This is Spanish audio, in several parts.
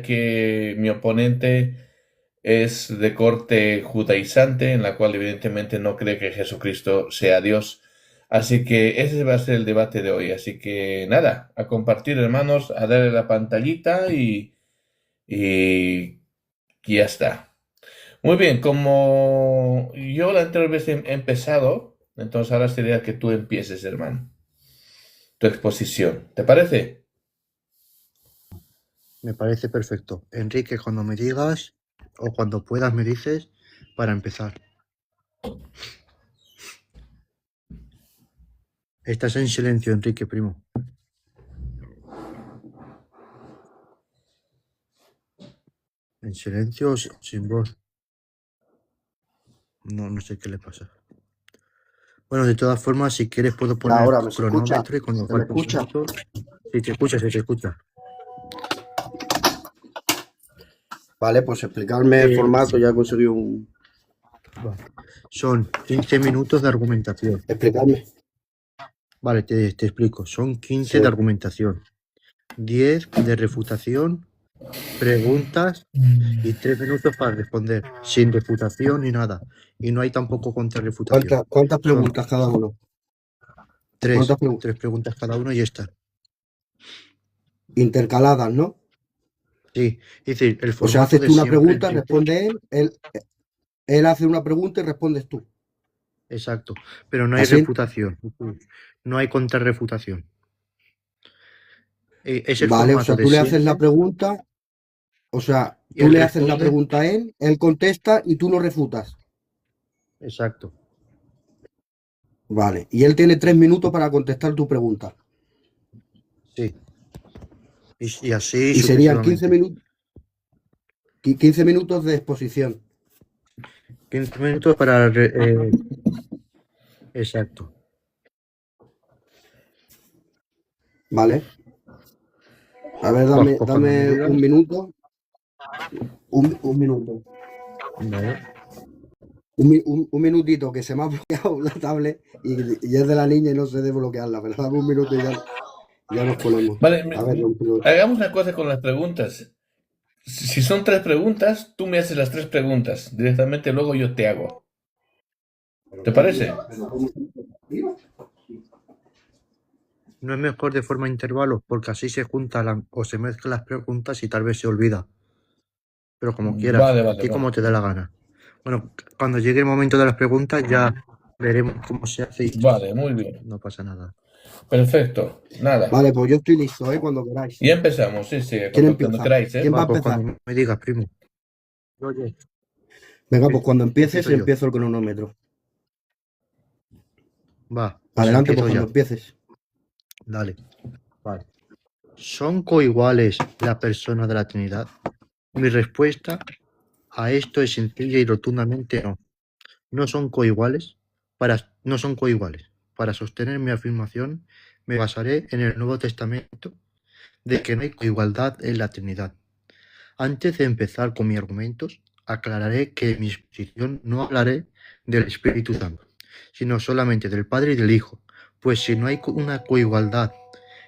que mi oponente es de corte judaizante, en la cual evidentemente no cree que Jesucristo sea Dios. Así que ese va a ser el debate de hoy. Así que nada, a compartir, hermanos, a darle la pantallita y ya está. Muy bien, como yo la anterior vez he empezado, entonces ahora sería que tú empieces, hermano, tu exposición. ¿Te parece? Me parece perfecto. Enrique, cuando me digas o cuando puedas me dices para empezar. Estás en silencio, Enrique, primo. En silencio o sin voz. No sé qué le pasa. Bueno, de todas formas, si quieres puedo Y poner ahora, ¿me se escucha? cronómetro y cuando ¿Se me falte un escucha? minuto. Si te escucha, se te escucha. Vale, pues explicarme el formato, ya he conseguido un... Son 15 minutos de argumentación. Explicarme. Vale, te explico. Son 15 Sí. de argumentación, 10 de refutación, preguntas y 3 minutos para responder, sin refutación ni nada. Y no hay tampoco contrarrefutación. ¿Cuántas Son preguntas cada uno? tres ¿Cuántas preguntas? preguntas cada uno y ya está. Intercaladas, ¿no? Sí, es decir, el O sea, formato haces de tú una siempre, pregunta, Enrique. responde él hace una pregunta y respondes tú. Exacto, pero no hay ¿Así? refutación, no hay contrarrefutación. Es el Vale, o formato sea, de tú le haces la siempre pregunta, o sea, y tú él le haces la responde. pregunta a él contesta y tú lo refutas. Exacto, Vale, y él tiene 3 minutos para contestar tu pregunta. sí. Y así Y serían 15 sucesivamente. minutos, 15 minutos de exposición. 15 minutos para... exacto. Vale. A ver, Pues cuando me dame digas. un minuto. Un minuto. Vale. Un minutito que se me ha bloqueado la tablet y es de la niña y no sé desbloquearla, pero dame un minuto y ya nos ponemos. Vale, A ver, hagamos una cosa con las preguntas. Si son tres preguntas, tú me haces las tres preguntas. Directamente luego yo te hago. ¿Te parece? No es mejor de forma intervalos, porque así se juntan o se mezclan las preguntas y tal vez se olvida. Pero como quieras, Vale, a vale, ti como vale. te dé la gana. Bueno, cuando llegue el momento de las preguntas ya veremos cómo se hace y Vale, muy bien. no pasa nada. Perfecto. Nada. Vale, pues yo estoy listo, Cuando queráis. Y empezamos. Sí, sí, ¿Quién cuando empieza? queráis, ¿eh? ¿Quién va a Va, pues empezar? cuando me digas, primo. Oye, Venga, pues cuando empieces, empiezo yo. empiezo el cronómetro. Va, pues Adelante, pues empiezo cuando ya. empieces. Dale. Vale. ¿Son coiguales la persona de la Trinidad? Mi respuesta a esto es sencilla y rotundamente no. No son coiguales. No son coiguales. Para sostener mi afirmación, me basaré en el Nuevo Testamento de que no hay coigualdad en la Trinidad. Antes de empezar con mis argumentos, aclararé que en mi exposición no hablaré del Espíritu Santo, sino solamente del Padre y del Hijo, pues si no hay una coigualdad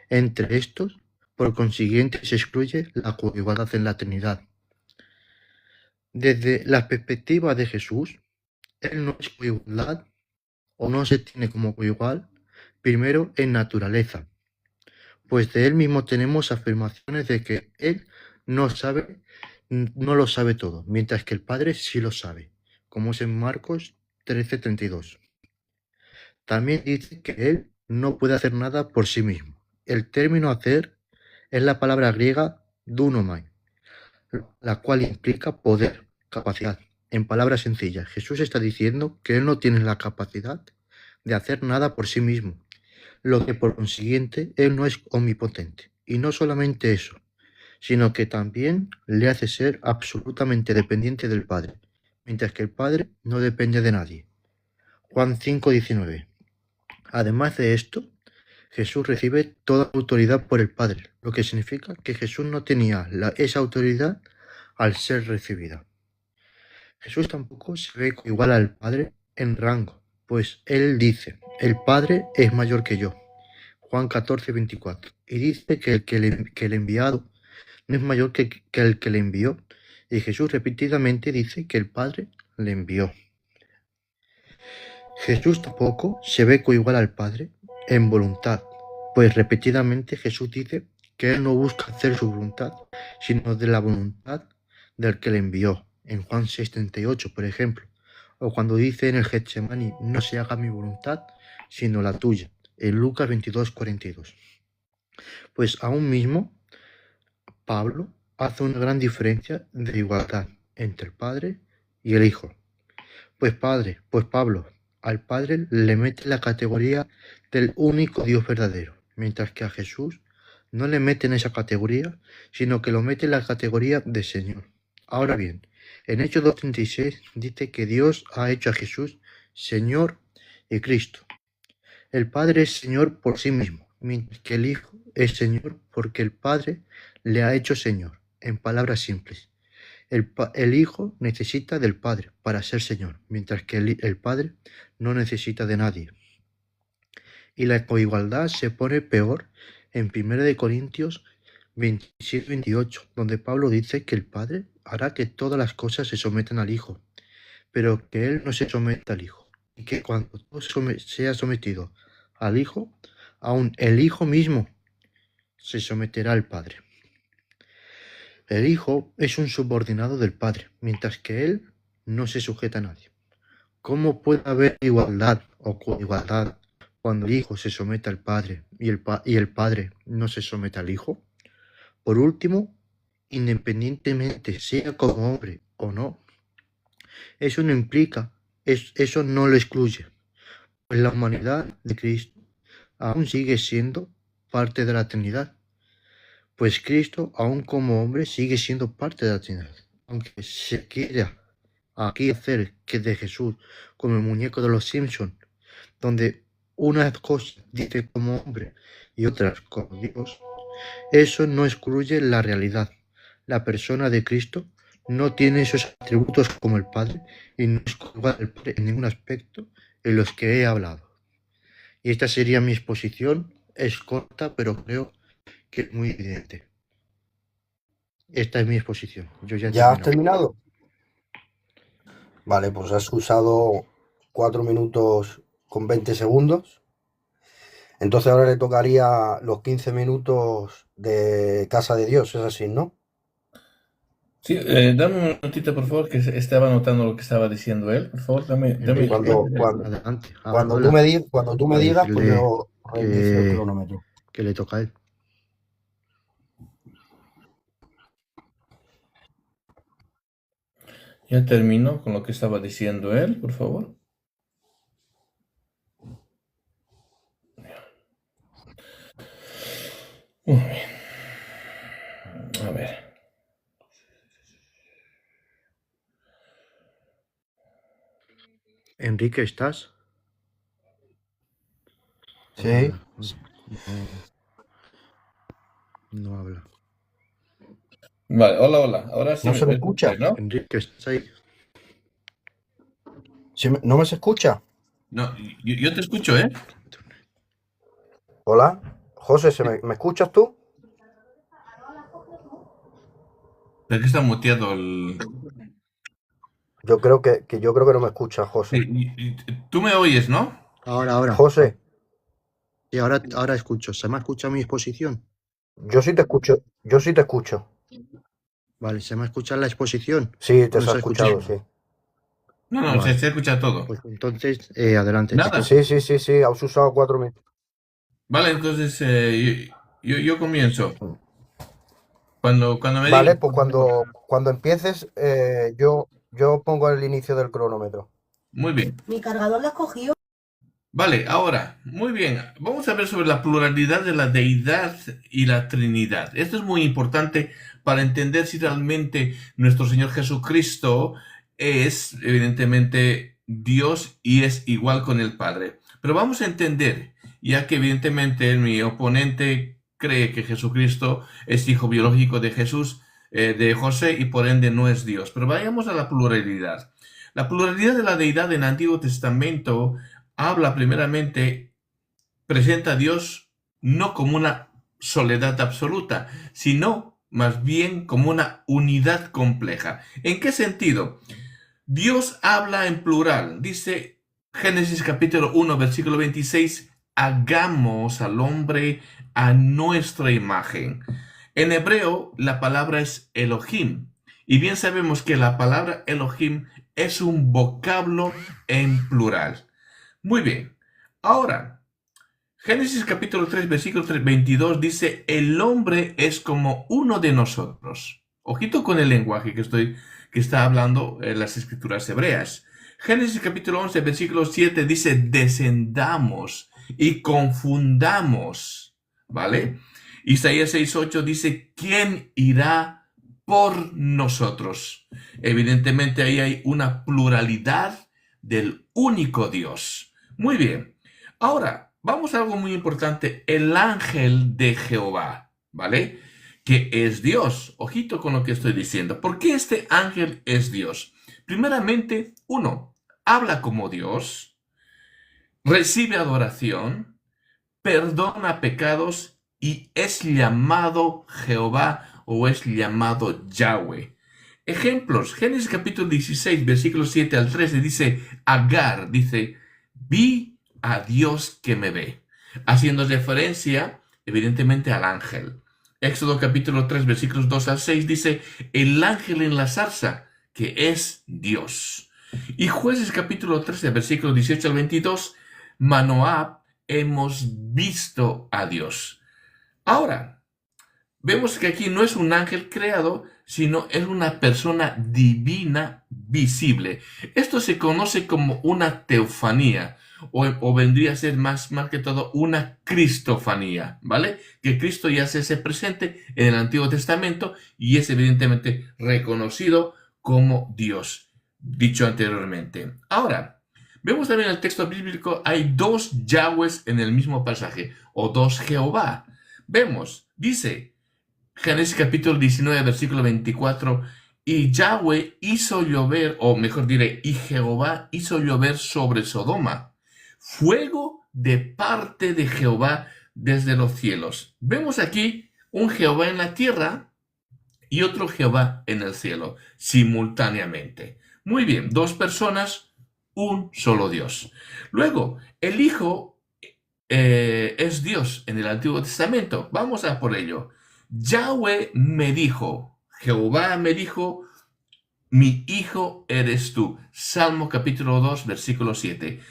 entre estos, por consiguiente se excluye la coigualdad en la Trinidad. Desde la perspectiva de Jesús, Él no es coigualdad o no se tiene como coigual, primero en naturaleza, pues de Él mismo tenemos afirmaciones de que Él no sabe, no lo sabe todo, mientras que el Padre sí lo sabe, como es en Marcos 13:32. También dice que Él no puede hacer nada por sí mismo. El término hacer es la palabra griega dunomai, la cual implica poder, capacidad. En palabras sencillas, Jesús está diciendo que Él no tiene la capacidad de hacer nada por sí mismo, lo que por consiguiente Él no es omnipotente. Y no solamente eso, sino que también le hace ser absolutamente dependiente del Padre, mientras que el Padre no depende de nadie. Juan 5:19. Además de esto, Jesús recibe toda autoridad por el Padre, lo que significa que Jesús no tenía esa autoridad al ser recibida. Jesús tampoco se ve igual al Padre en rango, pues Él dice, el Padre es mayor que yo. Juan 14:24. Y dice que el enviado no es mayor que el que le envió. Y Jesús repetidamente dice que el Padre le envió. Jesús tampoco se ve coigual al Padre en voluntad, pues repetidamente Jesús dice que Él no busca hacer su voluntad, sino de la voluntad del que le envió, en Juan 6:38, por ejemplo, o cuando dice en el Getsemaní, no se haga mi voluntad, sino la tuya, en Lucas 22:42. Pues aún mismo, Pablo hace una gran diferencia de igualdad entre el Padre y el Hijo. Pues Pablo al Padre le mete la categoría del único Dios verdadero, mientras que a Jesús no le mete en esa categoría, sino que lo mete en la categoría de Señor. Ahora bien, en Hechos 2:36 dice que Dios ha hecho a Jesús Señor y Cristo. El Padre es Señor por sí mismo, mientras que el Hijo es Señor porque el Padre le ha hecho Señor, en palabras simples. El Hijo necesita del Padre para ser Señor, mientras que el Padre no necesita de nadie. Y la coigualdad se pone peor en 1 Corintios 27-28, donde Pablo dice que el Padre hará que todas las cosas se sometan al Hijo, pero que Él no se someta al Hijo, y que cuando todo sea sometido al Hijo, aún el Hijo mismo se someterá al Padre. El Hijo es un subordinado del Padre, mientras que Él no se sujeta a nadie. ¿Cómo puede haber igualdad o coigualdad cuando el Hijo se somete al Padre y el Padre no se somete al Hijo? Por último, independientemente sea como hombre o no, eso no lo excluye, pues la humanidad de Cristo aún sigue siendo parte de la Trinidad. Pues Cristo, aún como hombre, sigue siendo parte de la Trinidad. Aunque se quiera aquí hacer que de Jesús como el muñeco de los Simpsons, donde unas cosas dice como hombre y otras como Dios, eso no excluye la realidad. La persona de Cristo no tiene esos atributos como el Padre y no es igual al Padre en ningún aspecto en los que he hablado. Y esta sería mi exposición. Es corta, pero creo que es muy evidente. Esta es mi exposición. Yo ¿Ya has terminado? Vale, pues has usado 4 minutos con 20 segundos. Entonces ahora le tocaría los 15 minutos de Casa de Dios, es así, ¿no? Sí, dame un minutito, por favor, que estaba anotando lo que estaba diciendo él. Por favor, dame. Adelante. Cuando tú me digas, pues yo reinicio el cronómetro. Que le toca a él. Ya termino con lo que estaba diciendo él, por favor. Muy bien. A ver. Enrique, ¿estás? Sí. No habla. Vale, hola. Ahora sí ¿No se me escucha? ¿no? Enrique, ¿estás ahí? ¿No me se escucha? No, yo te escucho, ¿eh? Hola, José, ¿me escuchas tú? ¿Pero que está muteado el...? Yo creo que no me escuchas, José. Sí, tú me oyes, ¿no? Ahora. José. Sí, ahora escucho. ¿Se me ha escuchado mi exposición? Yo sí te escucho. Vale, ¿se me ha escuchado la exposición? Sí, te has escuchado, sí. No, Vale. se escucha todo. Pues entonces, adelante. Nada. Sí, has usado 4 minutos. Vale, entonces yo comienzo. Cuando me Vale, digas... pues cuando empieces, yo pongo el inicio del cronómetro. Muy bien. Mi cargador lo has cogido. Vale, ahora, muy bien. Vamos a ver sobre la pluralidad de la deidad y la Trinidad. Esto es muy importante para entender si realmente nuestro Señor Jesucristo es, evidentemente, Dios y es igual con el Padre. Pero vamos a entender, ya que evidentemente mi oponente cree que Jesucristo es hijo biológico de Jesús, de José, y por ende no es Dios. Pero vayamos a la pluralidad. La pluralidad de la deidad en el Antiguo Testamento habla primeramente, presenta a Dios no como una soledad absoluta, sino más bien como una unidad compleja. ¿En qué sentido? Dios habla en plural. Dice Génesis capítulo 1, versículo 26, hagamos al hombre a nuestra imagen. En hebreo, la palabra es Elohim. Y bien sabemos que la palabra Elohim es un vocablo en plural. Muy bien. Ahora, Génesis capítulo 3, versículo 22 dice, el hombre es como uno de nosotros. Ojito con el lenguaje que está hablando en las escrituras hebreas. Génesis capítulo 11, versículo 7 dice, descendamos y confundamos. ¿Vale? Isaías 6:8 dice, ¿quién irá por nosotros? Evidentemente ahí hay una pluralidad del único Dios. Muy bien. Ahora, vamos a algo muy importante. El ángel de Jehová, ¿vale? Que es Dios. Ojito con lo que estoy diciendo. ¿Por qué este ángel es Dios? Primeramente, uno, habla como Dios, recibe adoración, perdona pecados y es llamado Jehová o es llamado Yahweh. Ejemplos, Génesis capítulo 16, versículos 7 al 13 dice, Agar, dice, vi a Dios que me ve, haciendo referencia evidentemente al ángel. Éxodo capítulo 3, versículos 2 al 6 dice, el ángel en la zarza, que es Dios. Y Jueces capítulo 13, versículos 18 al 22, Manoah, hemos visto a Dios. Ahora, vemos que aquí no es un ángel creado, sino es una persona divina visible. Esto se conoce como una teofanía, o vendría a ser más que todo una cristofanía, ¿vale? Que Cristo ya se hace presente en el Antiguo Testamento y es evidentemente reconocido como Dios, dicho anteriormente. Ahora, vemos también en el texto bíblico, hay dos Yahwehs en el mismo pasaje, o dos Jehová. Vemos, dice Génesis capítulo 19, versículo 24, y Yahweh hizo llover, o mejor diré, y Jehová hizo llover sobre Sodoma fuego de parte de Jehová desde los cielos. Vemos aquí un Jehová en la tierra y otro Jehová en el cielo, simultáneamente. Muy bien, dos personas, un solo Dios. Luego, el Hijo es Dios en el Antiguo Testamento. Vamos a por ello. Yahweh me dijo, Jehová me dijo, mi hijo eres tú. Salmo capítulo 2, versículo 7.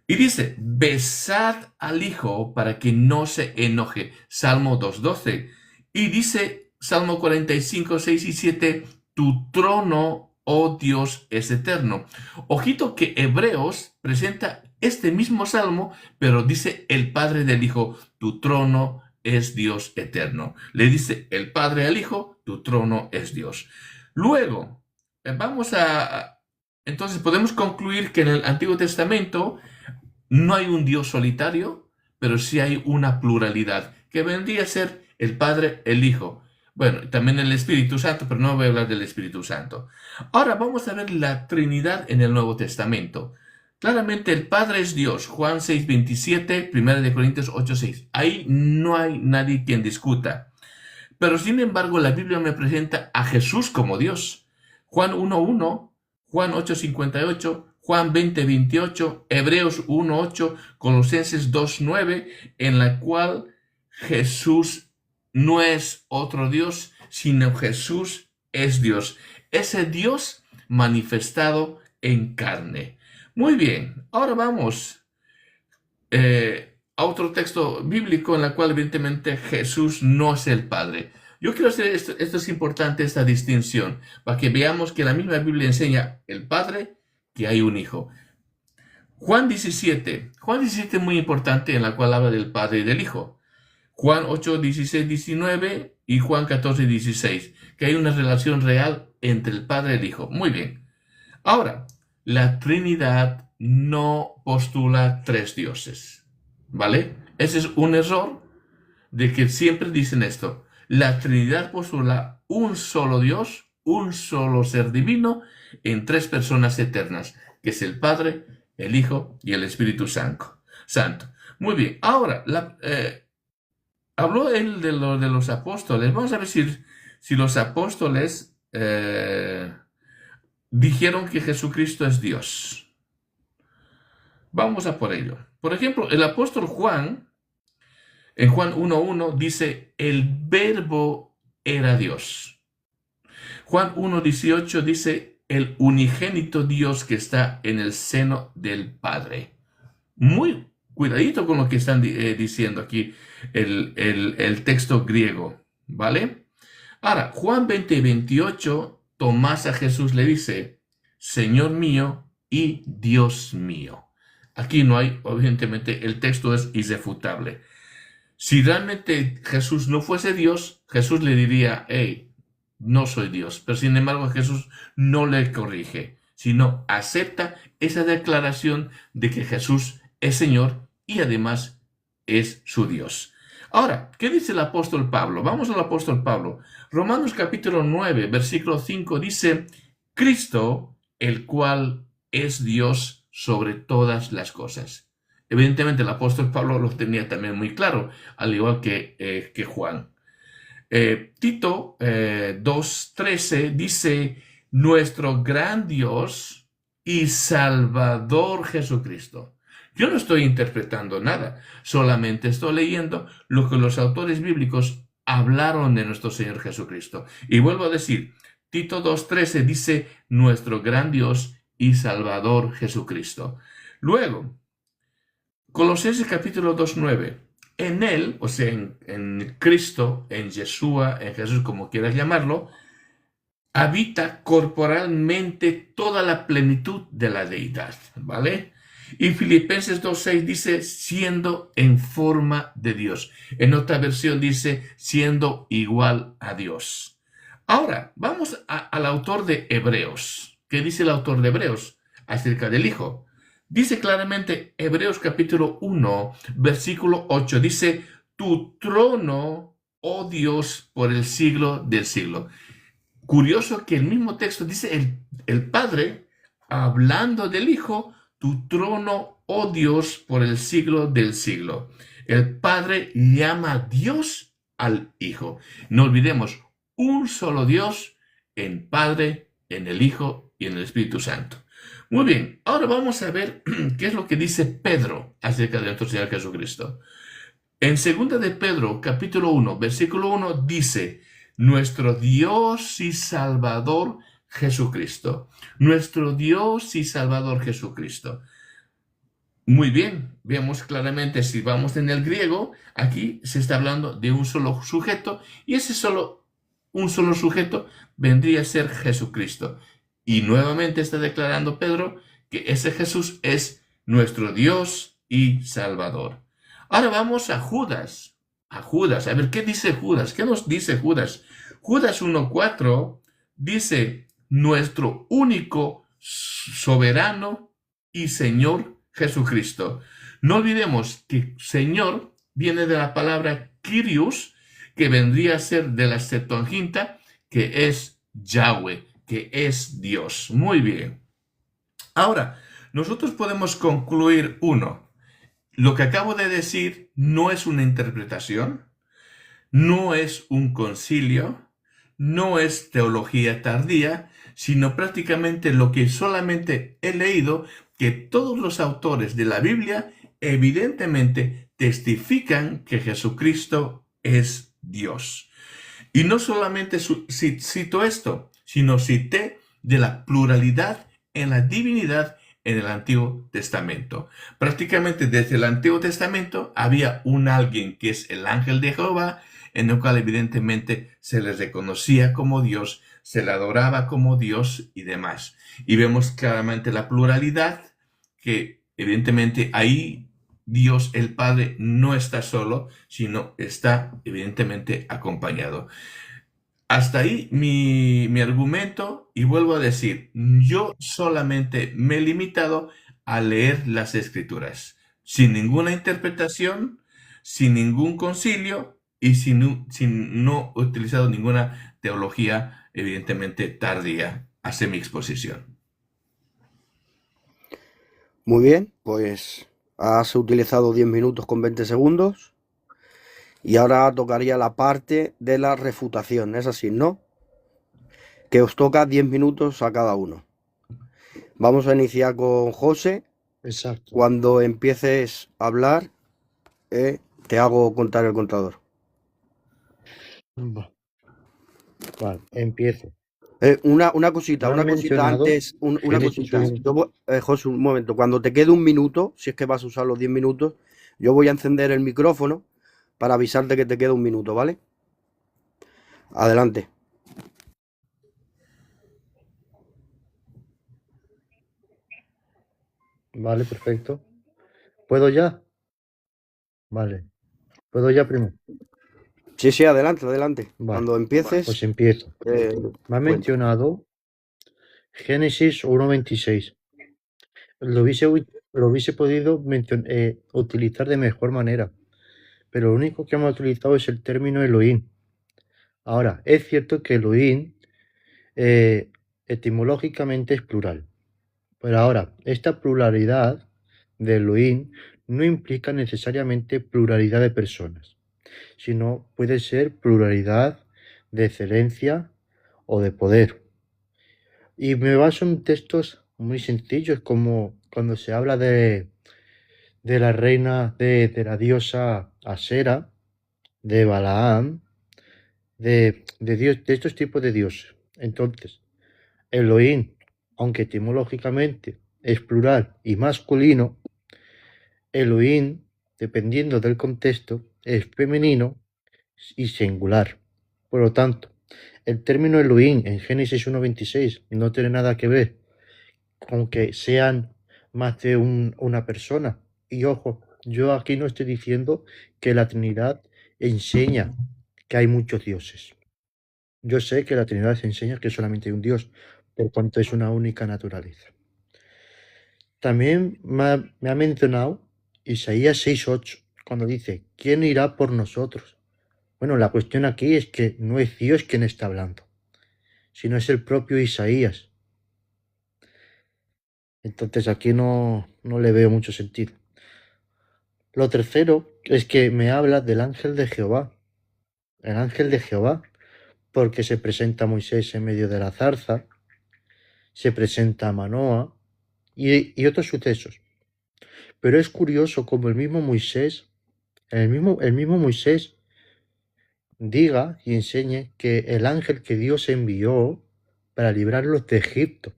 Y dice, besad al Hijo para que no se enoje. Salmo 2:12. Y dice, Salmo 45, 6 y 7, tu trono, oh Dios, es eterno. Ojito que Hebreos presenta este mismo salmo, pero dice el Padre del Hijo, tu trono es Dios eterno. Le dice el Padre al Hijo, tu trono es Dios. Luego, entonces podemos concluir que en el Antiguo Testamento no hay un Dios solitario, pero sí hay una pluralidad, que vendría a ser el Padre, el Hijo. Bueno, también el Espíritu Santo, pero no voy a hablar del Espíritu Santo. Ahora vamos a ver la Trinidad en el Nuevo Testamento. Claramente el Padre es Dios. Juan 6:27, 1 Corintios 8:6. Ahí no hay nadie quien discuta. Pero sin embargo, la Biblia me presenta a Jesús como Dios. Juan 1:1, Juan 8:58, Juan 20:28, Hebreos 1:8, Colosenses 2:9, en la cual Jesús no es otro Dios, sino Jesús es Dios. Ese Dios manifestado en carne. Muy bien, ahora vamos a otro texto bíblico en el cual evidentemente Jesús no es el Padre. Yo quiero hacer esto es importante, esta distinción, para que veamos que la misma Biblia enseña el Padre, que hay un Hijo. Juan 17 es muy importante, en la cual habla del Padre y del Hijo. Juan 8, 16, 19 y Juan 14, 16, que hay una relación real entre el Padre y el Hijo. Muy bien. Ahora, la Trinidad no postula tres dioses, ¿vale? Ese es un error de que siempre dicen esto. La Trinidad postula un solo Dios, un solo ser divino, en tres personas eternas, que es el Padre, el Hijo y el Espíritu Santo. Muy bien, ahora, habló él de los apóstoles. Vamos a ver si los apóstoles dijeron que Jesucristo es Dios. Vamos a por ello. Por ejemplo, el apóstol Juan, en Juan 1:1, dice, el verbo era Dios. Juan 1:18 dice, el unigénito Dios que está en el seno del Padre. Muy cuidadito con lo que están diciendo aquí el texto griego, ¿vale? Ahora, Juan 20:28, Tomás a Jesús le dice, Señor mío y Dios mío. Aquí no hay, evidentemente, el texto es irrefutable. Si realmente Jesús no fuese Dios, Jesús le diría, hey, no soy Dios. Pero sin embargo, Jesús no le corrige, sino acepta esa declaración de que Jesús es Señor y además es su Dios. Ahora, ¿qué dice el apóstol Pablo? Vamos al apóstol Pablo. Romanos capítulo 9, versículo 5 dice, Cristo, el cual es Dios sobre todas las cosas. Evidentemente el apóstol Pablo lo tenía también muy claro, al igual que Juan. Tito 2:13 dice, nuestro gran Dios y Salvador Jesucristo. Yo no estoy interpretando nada, solamente estoy leyendo lo que los autores bíblicos hablaron de nuestro Señor Jesucristo. Y vuelvo a decir, Tito 2:13 dice, nuestro gran Dios y Salvador Jesucristo. Luego, Colosenses capítulo 2:9. En Él, o sea, en Cristo, en Yeshua, en Jesús, como quieras llamarlo, habita corporalmente toda la plenitud de la deidad, ¿vale? Y Filipenses 2:6 dice, siendo en forma de Dios. En otra versión dice, siendo igual a Dios. Ahora, vamos al autor de Hebreos. ¿Qué dice el autor de Hebreos acerca del Hijo? Dice claramente, Hebreos capítulo 1, versículo 8, dice, tu trono, oh Dios, por el siglo del siglo. Curioso que el mismo texto dice el Padre, hablando del Hijo, tu trono, oh Dios, por el siglo del siglo. El Padre llama a Dios al Hijo. No olvidemos, un solo Dios en Padre, en el Hijo y en el Espíritu Santo. Muy bien, ahora vamos a ver qué es lo que dice Pedro acerca de nuestro Señor Jesucristo. En 2 de Pedro, capítulo 1, versículo 1, dice, nuestro Dios y Salvador Jesucristo. Nuestro Dios y Salvador Jesucristo. Muy bien, vemos claramente, si vamos en el griego, aquí se está hablando de un solo sujeto, y un solo sujeto vendría a ser Jesucristo. Y nuevamente está declarando Pedro que ese Jesús es nuestro Dios y Salvador. Ahora vamos a Judas. A ver, ¿qué dice Judas? ¿Qué nos dice Judas? Judas 1:4 dice, nuestro único soberano y Señor Jesucristo. No olvidemos que Señor viene de la palabra Kyrios, que vendría a ser de la Septuaginta, que es Yahweh, que es Dios. Muy bien. Ahora, nosotros podemos concluir lo que acabo de decir no es una interpretación, no es un concilio, no es teología tardía, sino prácticamente lo que solamente he leído, que todos los autores de la Biblia evidentemente testifican que Jesucristo es Dios. Y no solamente cito esto, sino cité de la pluralidad en la divinidad en el Antiguo Testamento. Prácticamente desde el Antiguo Testamento había un alguien que es el ángel de Jehová, en el cual evidentemente se le reconocía como Dios, se le adoraba como Dios y demás. Y vemos claramente la pluralidad, que evidentemente ahí Dios el Padre no está solo, sino está evidentemente acompañado. Hasta ahí mi argumento, y vuelvo a decir, yo solamente me he limitado a leer las Escrituras, sin ninguna interpretación, sin ningún concilio y sin no he utilizado ninguna teología, evidentemente tardía, hacia mi exposición. Muy bien, pues has utilizado 10 minutos con 20 segundos. Y ahora tocaría la parte de la refutación, ¿es así, no? que os toca 10 minutos a cada uno. Vamos a iniciar con José. Exacto. Cuando empieces a hablar, te hago contar el contador. Vale, empiezo. Una cosita Me han mencionado antes, una Génesis cosita. 1. José, un momento. Cuando te quede un minuto, si es que vas a usar los 10 minutos, yo voy a encender el micrófono para avisarte que te queda un minuto, ¿vale? Adelante. Vale, perfecto. ¿Puedo ya? Vale. ¿Puedo ya primero? Sí, adelante. Vale. Cuando empieces, Pues empiezo. Me ha cuenta. mencionado Génesis 1:26. Lo hubiese podido utilizar de mejor manera, pero lo único que hemos utilizado es el término Elohim. Ahora, es cierto que Elohim etimológicamente es plural, pero ahora, esta pluralidad de Elohim no implica necesariamente pluralidad de personas, sino puede ser pluralidad de excelencia o de poder. Y me baso en textos muy sencillos, como cuando se habla de la reina, de la diosa Asera, de Balaam, de Dios, de estos tipos de dioses. Entonces, Elohim, aunque etimológicamente es plural y masculino, Elohim, dependiendo del contexto, es femenino y singular. Por lo tanto, el término Elohim en Génesis 1:26 no tiene nada que ver con que sean más de una persona. Y ojo, yo aquí no estoy diciendo que la Trinidad enseña que hay muchos dioses. Yo sé que la Trinidad enseña que solamente hay un Dios, por cuanto es una única naturaleza. También me ha mencionado Isaías 6:8, cuando dice, ¿quién irá por nosotros? Bueno, la cuestión aquí es que no es Dios quien está hablando, sino es el propio Isaías. Entonces aquí no le veo mucho sentido. Lo tercero es que me habla del ángel de Jehová. El ángel de Jehová, porque se presenta a Moisés en medio de la zarza, se presenta a Manoa y otros sucesos. Pero es curioso como el mismo Moisés diga y enseñe que el ángel que Dios envió para librarlos de Egipto.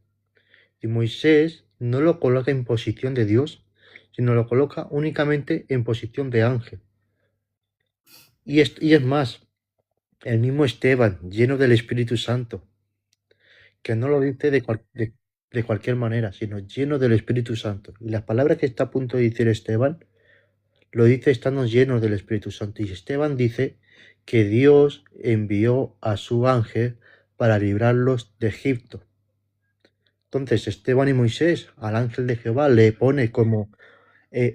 Y Moisés no lo coloca en posición de Dios, sino lo coloca únicamente en posición de ángel. Y es más, el mismo Esteban, lleno del Espíritu Santo, que no lo dice de cualquier manera, sino lleno del Espíritu Santo. Y las palabras que está a punto de decir Esteban, lo dice estando lleno del Espíritu Santo. Y Esteban dice que Dios envió a su ángel para librarlos de Egipto. Entonces Esteban y Moisés al ángel de Jehová le pone como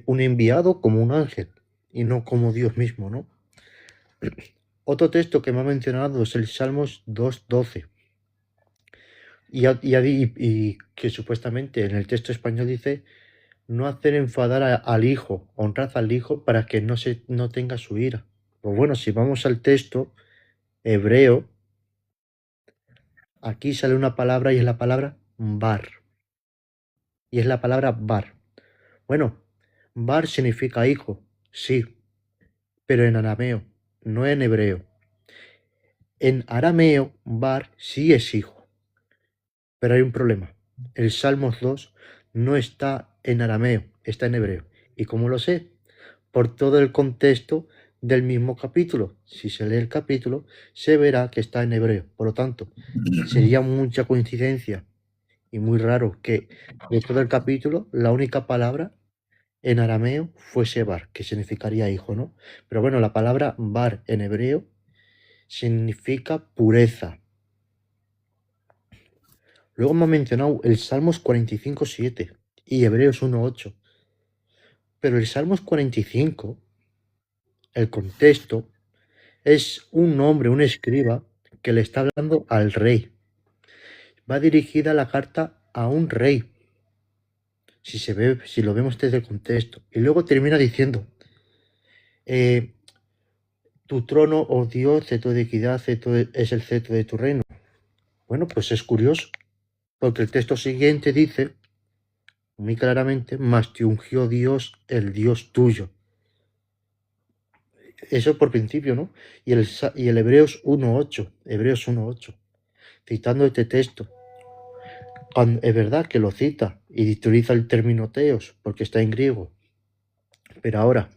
un enviado, como un ángel, y no como Dios mismo, ¿no? Otro texto que me ha mencionado es el Salmos 2:12. Y que supuestamente en el texto español dice no hacer enfadar al hijo, honrad al hijo para que no tenga su ira. Pues bueno, si vamos al texto hebreo, aquí sale una palabra y es la palabra bar. Y es la palabra bar. Bueno, bar significa hijo, sí, pero en arameo, no en hebreo. En arameo, bar sí es hijo. Pero hay un problema. El Salmos 2 no está en arameo, está en hebreo. ¿Y cómo lo sé? Por todo el contexto del mismo capítulo. Si se lee el capítulo, se verá que está en hebreo. Por lo tanto, sería mucha coincidencia y muy raro que de todo el capítulo la única palabra en arameo fuese bar, que significaría hijo, ¿no? Pero bueno, la palabra bar en hebreo significa pureza. Luego me ha mencionado el Salmos 45:7 y Hebreos 1:8. Pero el Salmos 45, el contexto, es un hombre, un escriba, que le está hablando al rey. Va dirigida la carta a un rey. Si lo vemos desde el contexto. Y luego termina diciendo, tu trono, oh Dios, cetro de equidad, es el cetro de tu reino. Bueno, pues es curioso, porque el texto siguiente dice muy claramente, mas te ungió Dios, el Dios tuyo. Eso por principio, ¿no? Y el Hebreos 1.8, citando este texto, es verdad que lo cita y utiliza el término teos, porque está en griego. Pero ahora,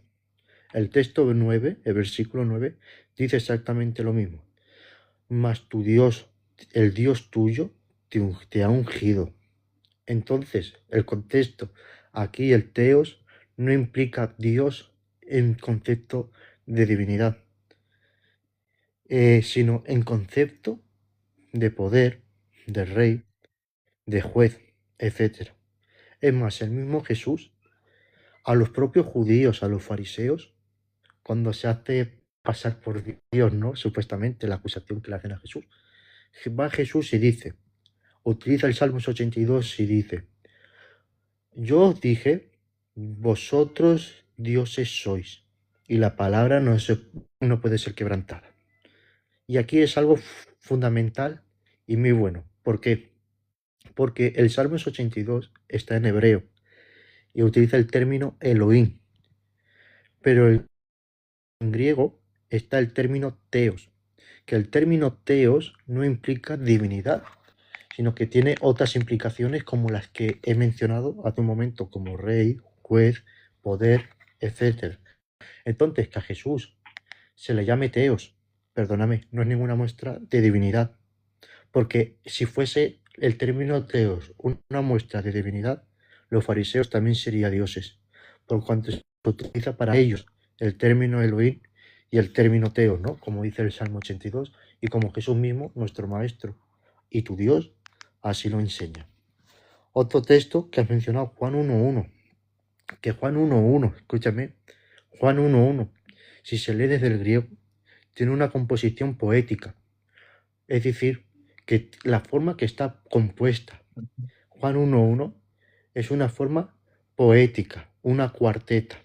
el texto 9, el versículo 9, dice exactamente lo mismo. Mas tu Dios, el Dios tuyo, te ha ungido. Entonces, el contexto, aquí el teos no implica Dios en concepto de divinidad, sino en concepto de poder, de rey, de juez, etc. Es más, el mismo Jesús, a los propios judíos, a los fariseos, cuando se hace pasar por Dios, ¿no? Supuestamente la acusación que le hacen a Jesús, va Jesús y dice, utiliza el Salmos 82 y dice, yo os dije, vosotros dioses sois, y la palabra no puede ser quebrantada. Y aquí es algo fundamental y muy bueno. ¿Por qué? Porque el Salmos 82 está en hebreo y utiliza el término Elohim, pero en griego está el término teos, que el término teos no implica divinidad, sino que tiene otras implicaciones como las que he mencionado hace un momento, como rey, juez, poder, etc. Entonces, que a Jesús se le llame teos, perdóname, no es ninguna muestra de divinidad, porque si fuese el término teos una muestra de divinidad, los fariseos también serían dioses, por cuanto se utiliza para ellos el término Elohim y el término teos, ¿no? Como dice el Salmo 82, y como Jesús mismo, nuestro Maestro, y tu Dios, así lo enseña. Otro texto que has mencionado, Juan 1.1, que Juan 1.1, escúchame, Juan 1.1, si se lee desde el griego, tiene una composición poética, es decir, que la forma que está compuesta, Juan 1.1, es una forma poética, una cuarteta.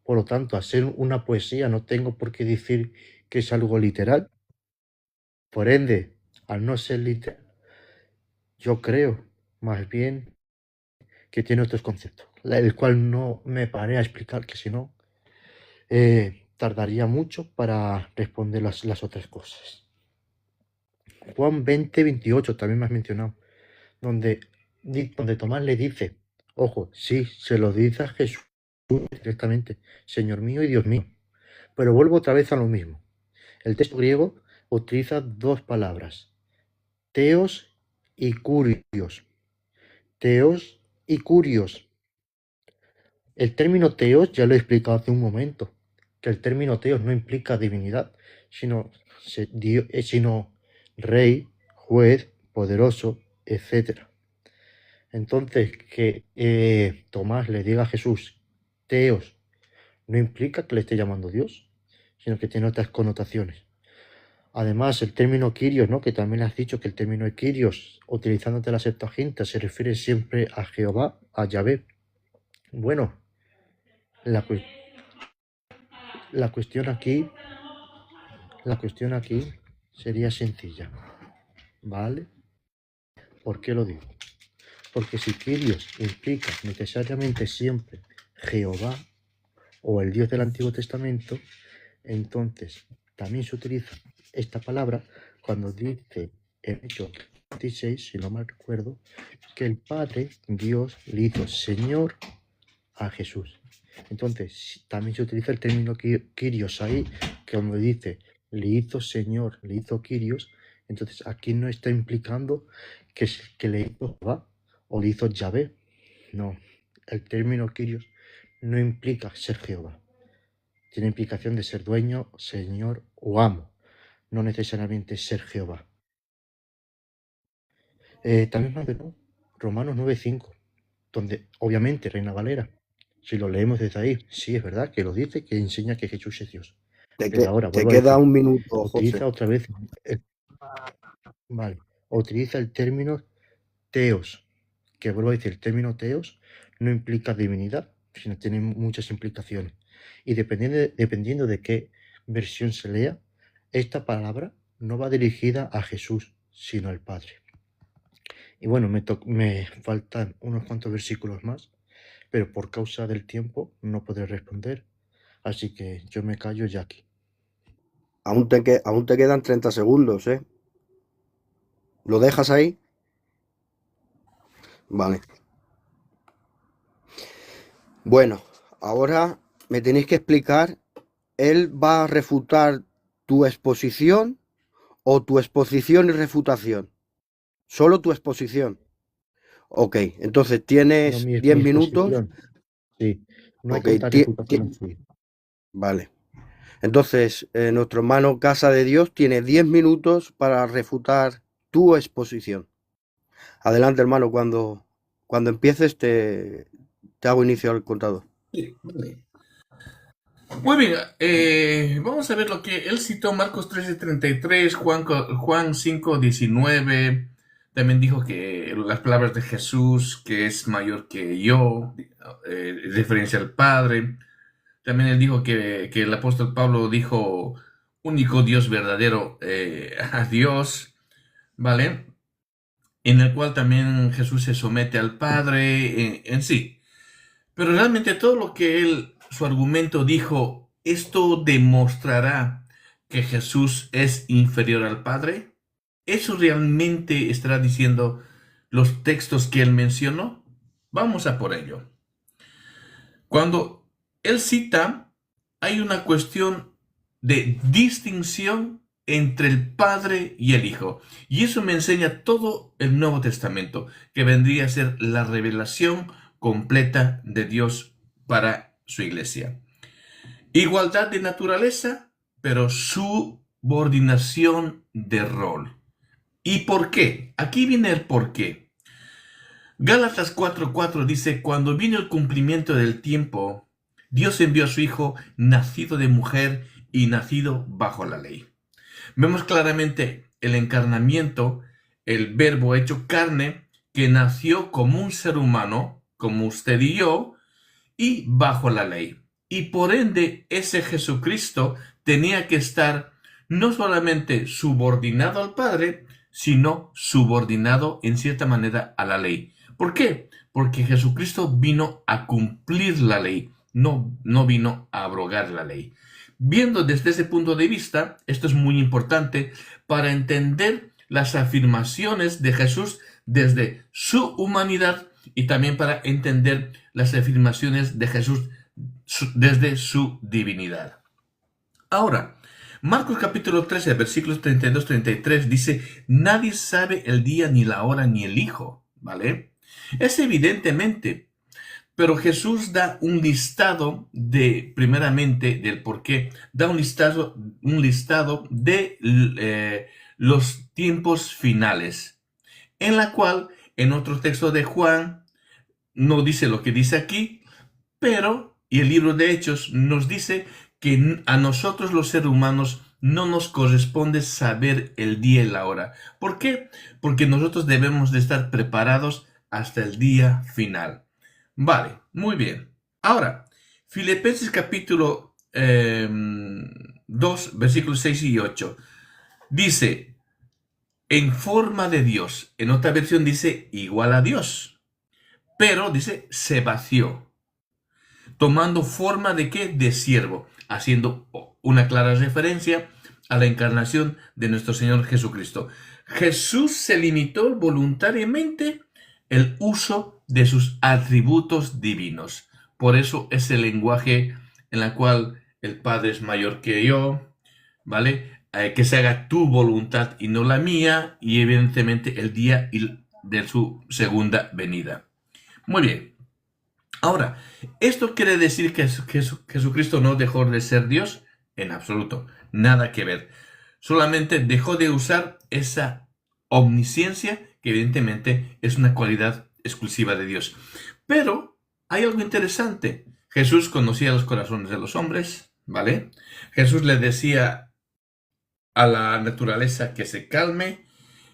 Por lo tanto, al ser una poesía no tengo por qué decir que es algo literal. Por ende, al no ser literal, yo creo más bien que tiene otros conceptos, el cual no me paré a explicar, que si no, tardaría mucho para responder las otras cosas. Juan 20.28 también me has mencionado, donde Tomás le dice, ojo, sí, se lo dice a Jesús directamente, Señor mío y Dios mío. Pero vuelvo otra vez a lo mismo. El texto griego utiliza dos palabras, teos y curios. Teos y curios. El término teos ya lo he explicado hace un momento, que el término teos no implica divinidad, sino rey, juez, poderoso, etc. Entonces, que Tomás le diga a Jesús, teos, no implica que le esté llamando Dios, sino que tiene otras connotaciones. Además, el término Kyrios, ¿no? Que también has dicho que el término Kyrios, utilizándote la Septuaginta, se refiere siempre a Jehová, a Yahvé. Bueno, la cuestión aquí sería sencilla, ¿vale? ¿Por qué lo digo? Porque si Kyrios implica necesariamente siempre Jehová o el Dios del Antiguo Testamento, entonces también se utiliza esta palabra cuando dice en Hechos 16, si no mal recuerdo, que el Padre, Dios, le hizo Señor a Jesús. Entonces también se utiliza el término Kyrios ahí, que cuando dice le hizo Señor, le hizo Kyrios, entonces aquí no está implicando que le hizo Jehová o le hizo Yahvé. No, el término Kyrios no implica ser Jehová. Tiene implicación de ser dueño, señor o amo, no necesariamente ser Jehová. También mencionó Romanos 9.5, donde obviamente Reina Valera, si lo leemos desde ahí, sí es verdad que lo dice, que enseña que Jesús es Dios. Pero ahora, Te vuelvo a queda decir, un minuto, utiliza José. otra vez, utiliza el término teos, que vuelvo a decir, el término teos no implica divinidad, sino tiene muchas implicaciones. Y dependiendo de qué versión se lea, esta palabra no va dirigida a Jesús, sino al Padre. Y bueno, me faltan unos cuantos versículos más, pero por causa del tiempo no podré responder. Así que yo me callo ya aquí. Aún te quedan 30 segundos, ¿eh? ¿Lo dejas ahí? Vale. Bueno, ahora me tenéis que explicar, ¿él va a refutar tu exposición o tu exposición y refutación? Solo tu exposición. Ok, entonces No, tienes mi 10 minutos. exposición. Sí, no hay Ok, tanta reputación así. vale. Entonces, nuestro hermano Casa de Dios tiene 10 minutos para refutar tu exposición. Adelante, hermano, cuando empieces te hago inicio al contador. Sí, vale. Muy bien, vamos a ver lo que él citó: Marcos 13:33, Juan 5:19. También dijo que las palabras de Jesús, que es mayor que yo, referencia al Padre. También él dijo que el apóstol Pablo dijo único Dios verdadero, a Dios, ¿vale? En el cual también Jesús se somete al Padre en sí. Pero realmente todo lo que su argumento dijo, ¿esto demostrará que Jesús es inferior al Padre? ¿Eso realmente estará diciendo los textos que él mencionó? Vamos a por ello. Cuando él cita, hay una cuestión de distinción entre el Padre y el Hijo. Y eso me enseña todo el Nuevo Testamento, que vendría a ser la revelación completa de Dios para su iglesia. Igualdad de naturaleza, pero subordinación de rol. ¿Y por qué? Aquí viene el por qué. Gálatas 4:4 dice: cuando vino el cumplimiento del tiempo, Dios envió a su Hijo, nacido de mujer y nacido bajo la ley. Vemos claramente el encarnamiento, el verbo hecho carne, que nació como un ser humano, como usted y yo, y bajo la ley. Y por ende, ese Jesucristo tenía que estar no solamente subordinado al Padre, sino subordinado en cierta manera a la ley. ¿Por qué? Porque Jesucristo vino a cumplir la ley, no vino a abrogar la ley. Viendo desde ese punto de vista, esto es muy importante para entender las afirmaciones de Jesús desde su humanidad y también para entender las afirmaciones de Jesús desde su divinidad. Ahora, Marcos capítulo 13, versículos 32-33 dice: nadie sabe el día, ni la hora, ni el Hijo, ¿vale? Es evidentemente, pero Jesús da un listado primeramente, del por qué, da un listado de los tiempos finales, en la cual, en otro texto de Juan, no dice lo que dice aquí, pero, y el libro de Hechos nos dice que a nosotros los seres humanos no nos corresponde saber el día y la hora. ¿Por qué? Porque nosotros debemos de estar preparados hasta el día final. Vale, muy bien. Ahora, Filipenses capítulo 2, versículos 6 y 8. Dice, en forma de Dios. En otra versión dice, igual a Dios. Pero, dice, se vació, tomando forma de ¿qué? De siervo, haciendo una clara referencia a la encarnación de nuestro Señor Jesucristo. Jesús se limitó voluntariamente el uso de sus atributos divinos. Por eso es el lenguaje en el cual el Padre es mayor que yo, ¿vale? Que se haga tu voluntad y no la mía, y evidentemente el día de su segunda venida. Muy bien. Ahora, ¿esto quiere decir que Jesucristo no dejó de ser Dios? En absoluto, nada que ver. Solamente dejó de usar esa omnisciencia, que evidentemente es una cualidad exclusiva de Dios. Pero hay algo interesante. Jesús conocía los corazones de los hombres, ¿vale? Jesús le decía a la naturaleza que se calme,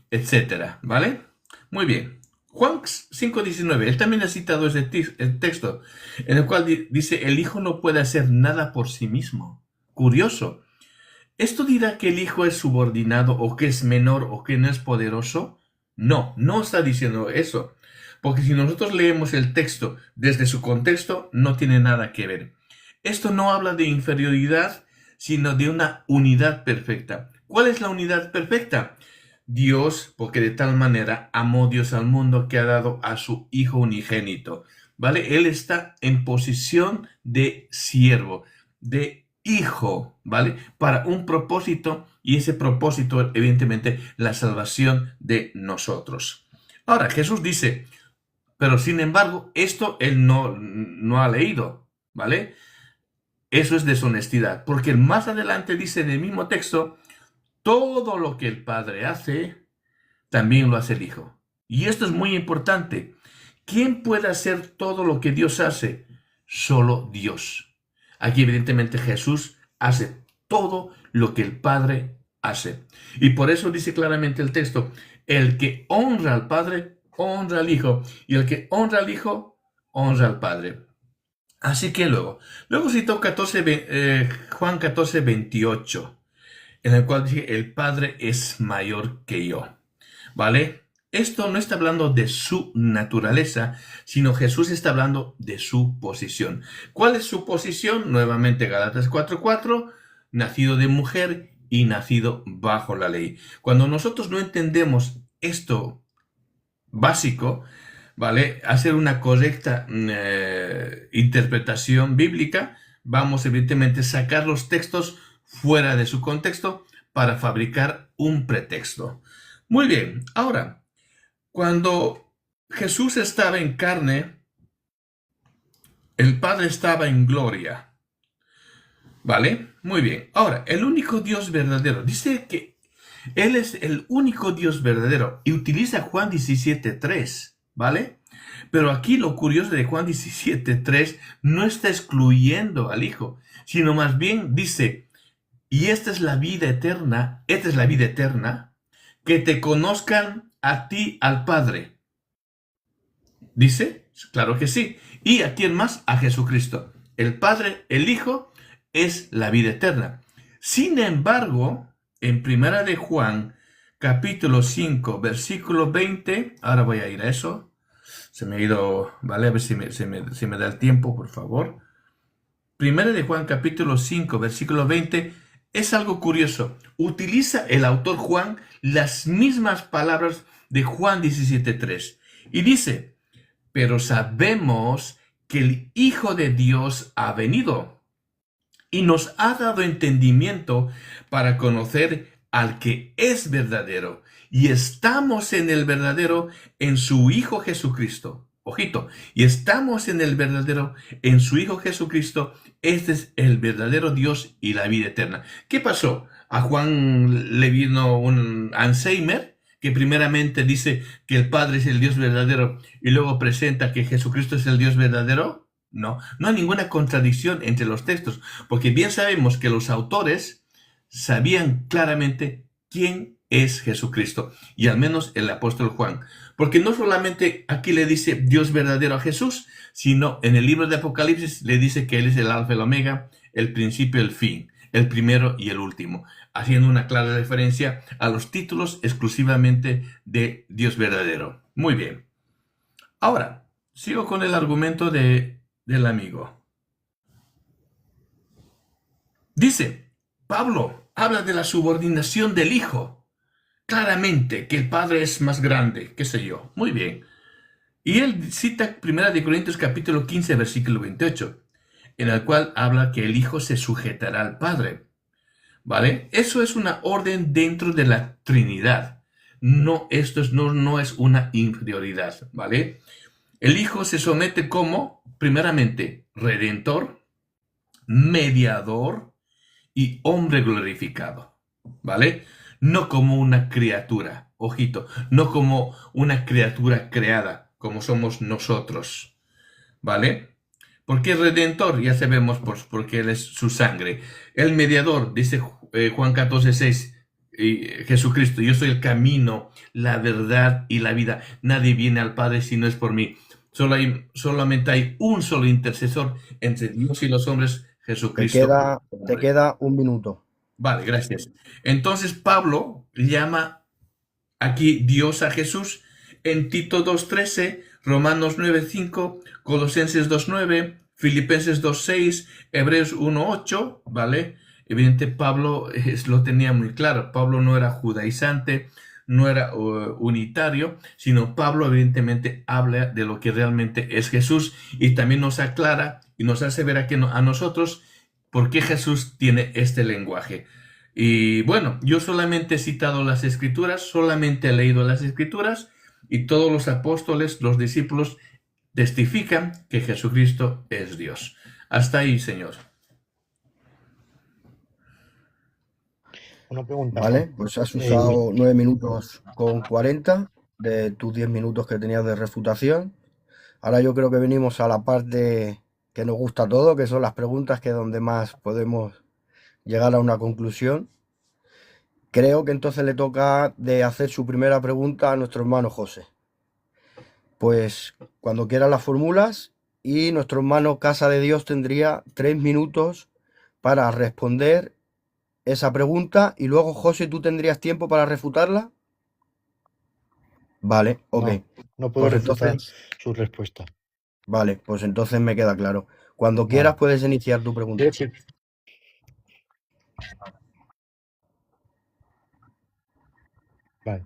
etcétera, ¿vale? Muy bien. Juan 5:19, él también ha citado ese texto, en el cual dice: el Hijo no puede hacer nada por sí mismo. Curioso. ¿Esto dirá que el Hijo es subordinado, o que es menor, o que no es poderoso? No, no está diciendo eso. Porque si nosotros leemos el texto desde su contexto, no tiene nada que ver. Esto no habla de inferioridad, sino de una unidad perfecta. ¿Cuál es la unidad perfecta? Dios, porque de tal manera amó Dios al mundo que ha dado a su Hijo unigénito. ¿Vale? Él está en posición de siervo, de hijo, ¿vale? Para un propósito, y ese propósito, evidentemente, la salvación de nosotros. Ahora, Jesús dice, pero sin embargo, esto él no ha leído, ¿vale? Eso es deshonestidad, porque más adelante dice en el mismo texto, todo lo que el Padre hace, también lo hace el Hijo. Y esto es muy importante. ¿Quién puede hacer todo lo que Dios hace? Solo Dios. Aquí evidentemente Jesús hace todo lo que el Padre hace. Y por eso dice claramente el texto, el que honra al Padre, honra al Hijo. Y el que honra al Hijo, honra al Padre. Así que luego citó Juan 14, 28, en el cual dice, el Padre es mayor que yo. ¿Vale? Esto no está hablando de su naturaleza, sino Jesús está hablando de su posición. ¿Cuál es su posición? Nuevamente Gálatas 4:4, nacido de mujer y nacido bajo la ley. Cuando nosotros no entendemos esto básico, ¿vale? Hacer una correcta interpretación bíblica, vamos evidentemente a sacar los textos fuera de su contexto para fabricar un pretexto. Muy bien, ahora, cuando Jesús estaba en carne, el Padre estaba en gloria. ¿Vale? Muy bien. Ahora, el único Dios verdadero. Dice que Él es el único Dios verdadero. Y utiliza Juan 17:3. ¿Vale? Pero aquí lo curioso de Juan 17:3 no está excluyendo al Hijo, sino más bien dice, y esta es la vida eterna, que te conozcan a ti, al Padre. ¿Dice? Claro que sí. ¿Y a quién más? A Jesucristo. El Padre, el Hijo, es la vida eterna. Sin embargo, en Primera de Juan, capítulo 5, versículo 20, ahora voy a ir a eso. Se me ha ido, ¿vale? A ver si me da el tiempo, por favor. Primera de Juan, capítulo 5, versículo 20, es algo curioso. Utiliza el autor Juan las mismas palabras de Juan 17:3. Y dice, pero sabemos que el Hijo de Dios ha venido y nos ha dado entendimiento para conocer al que es verdadero. Y estamos en el verdadero, en su Hijo Jesucristo. Ojito, y estamos en el verdadero, en su Hijo Jesucristo. Este es el verdadero Dios y la vida eterna. ¿Qué pasó? A Juan le vino un Alzheimer, que primeramente dice que el Padre es el Dios verdadero y luego presenta que Jesucristo es el Dios verdadero. No hay ninguna contradicción entre los textos, porque bien sabemos que los autores sabían claramente quién es Jesucristo, y al menos el apóstol Juan, porque no solamente aquí le dice Dios verdadero a Jesús, sino en el libro de Apocalipsis le dice que Él es el alfa y el omega, el principio y el fin, el primero y el último, haciendo una clara referencia a los títulos exclusivamente de Dios verdadero. Muy bien. Ahora, sigo con el argumento del amigo. Dice, Pablo habla de la subordinación del Hijo. Claramente que el Padre es más grande, qué sé yo. Muy bien. Y él cita 1 Corintios capítulo 15, versículo 28, en el cual habla que el Hijo se sujetará al Padre. ¿Vale? Eso es una orden dentro de la Trinidad. No, esto no es una inferioridad, ¿vale? El Hijo se somete como, primeramente, Redentor, mediador y hombre glorificado, ¿vale? No como una criatura, ojito, no como una criatura creada, como somos nosotros, ¿vale? Porque el Redentor, ya sabemos, porque Él es su sangre. El mediador, dice Juan 14:6, Jesucristo, yo soy el camino, la verdad y la vida. Nadie viene al Padre si no es por mí. Solamente hay un solo intercesor entre Dios y los hombres, Jesucristo. Te queda un minuto. Vale, gracias. Entonces Pablo llama aquí Dios a Jesús en Tito 2:13, Romanos 9:5, Colosenses 2:9, Filipenses 2:6, Hebreos 1:8, ¿vale? Evidente, Pablo lo tenía muy claro. Pablo no era judaizante, no era unitario, sino Pablo evidentemente habla de lo que realmente es Jesús y también nos aclara y nos hace ver a nosotros por qué Jesús tiene este lenguaje. Y bueno, yo solamente he citado las escrituras, solamente he leído las escrituras y todos los apóstoles, los discípulos, testifican que Jesucristo es Dios. Hasta ahí, Señor. Una pregunta, Vale, Juan. pues has usado 9 minutos con 40 de tus 10 minutos que tenías de refutación. Ahora yo creo que venimos a la parte que nos gusta a todos, que son las preguntas, que es donde más podemos llegar a una conclusión. Creo que entonces le toca de hacer su primera pregunta a nuestro hermano José. Pues cuando quiera las formulas y nuestro hermano Casa de Dios tendría 3 minutos para responder esa pregunta y luego José, ¿tú tendrías tiempo para refutarla? Vale, ok. No puedo Pues refutar entonces, su respuesta. vale, pues entonces me queda claro. Cuando Vale. quieras puedes iniciar tu pregunta. Vale.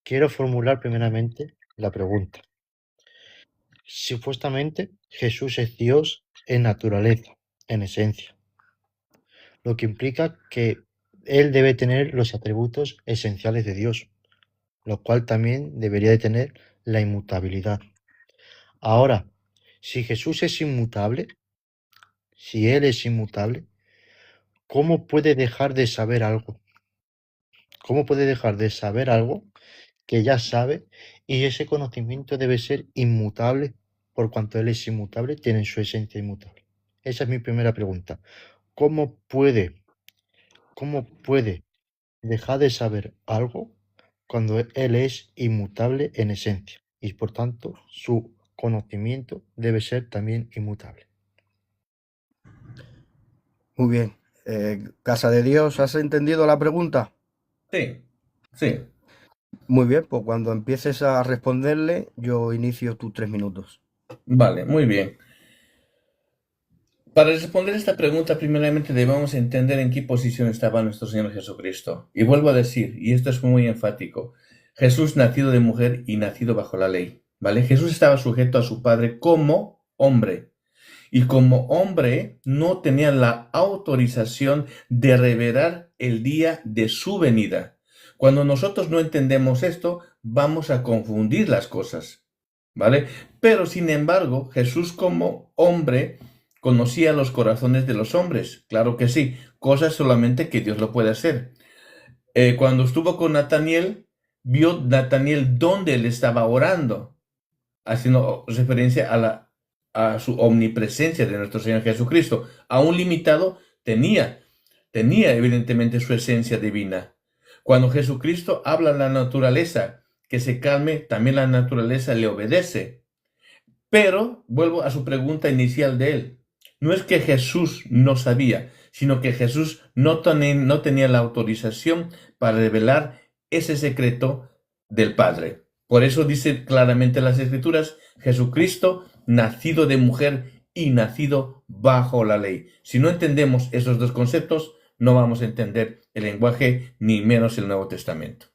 Quiero formular primeramente la pregunta. Supuestamente Jesús es Dios en naturaleza, en esencia, lo que implica que Él debe tener los atributos esenciales de Dios, lo cual también debería de tener la inmutabilidad. Ahora, si Jesús es inmutable, si Él es inmutable, ¿cómo puede dejar de saber algo? ¿Cómo puede dejar de saber algo que ya sabe y ese conocimiento debe ser inmutable por cuanto Él es inmutable, tiene su esencia inmutable? Esa es mi primera pregunta. ¿Cómo puede dejar de saber algo cuando Él es inmutable en esencia y por tanto su conocimiento debe ser también inmutable? Muy bien. Casa de Dios, ¿has entendido la pregunta? Sí, sí. Muy bien, pues cuando empieces a responderle, yo inicio tus 3 minutos. Vale, muy bien. Para responder esta pregunta, primeramente debemos entender en qué posición estaba nuestro Señor Jesucristo. Y vuelvo a decir, y esto es muy enfático, Jesús nacido de mujer y nacido bajo la ley, ¿vale? Jesús estaba sujeto a su Padre como hombre. Y como hombre no tenía la autorización de revelar el día de su venida. Cuando nosotros no entendemos esto, vamos a confundir las cosas, ¿vale? Pero sin embargo, Jesús como hombre conocía los corazones de los hombres, claro que sí, cosas solamente que Dios lo puede hacer. Cuando estuvo con Nataniel, vio Nataniel dónde él estaba orando, haciendo referencia a su omnipresencia de nuestro Señor Jesucristo. Aún limitado, tenía evidentemente su esencia divina. Cuando Jesucristo habla a la naturaleza que se calme, también la naturaleza le obedece. Pero vuelvo a su pregunta inicial de él. No es que Jesús no sabía, sino que Jesús no tenía la autorización para revelar ese secreto del Padre. Por eso dice claramente las Escrituras, Jesucristo, nacido de mujer y nacido bajo la ley. Si no entendemos esos dos conceptos, no vamos a entender el lenguaje, ni menos el Nuevo Testamento.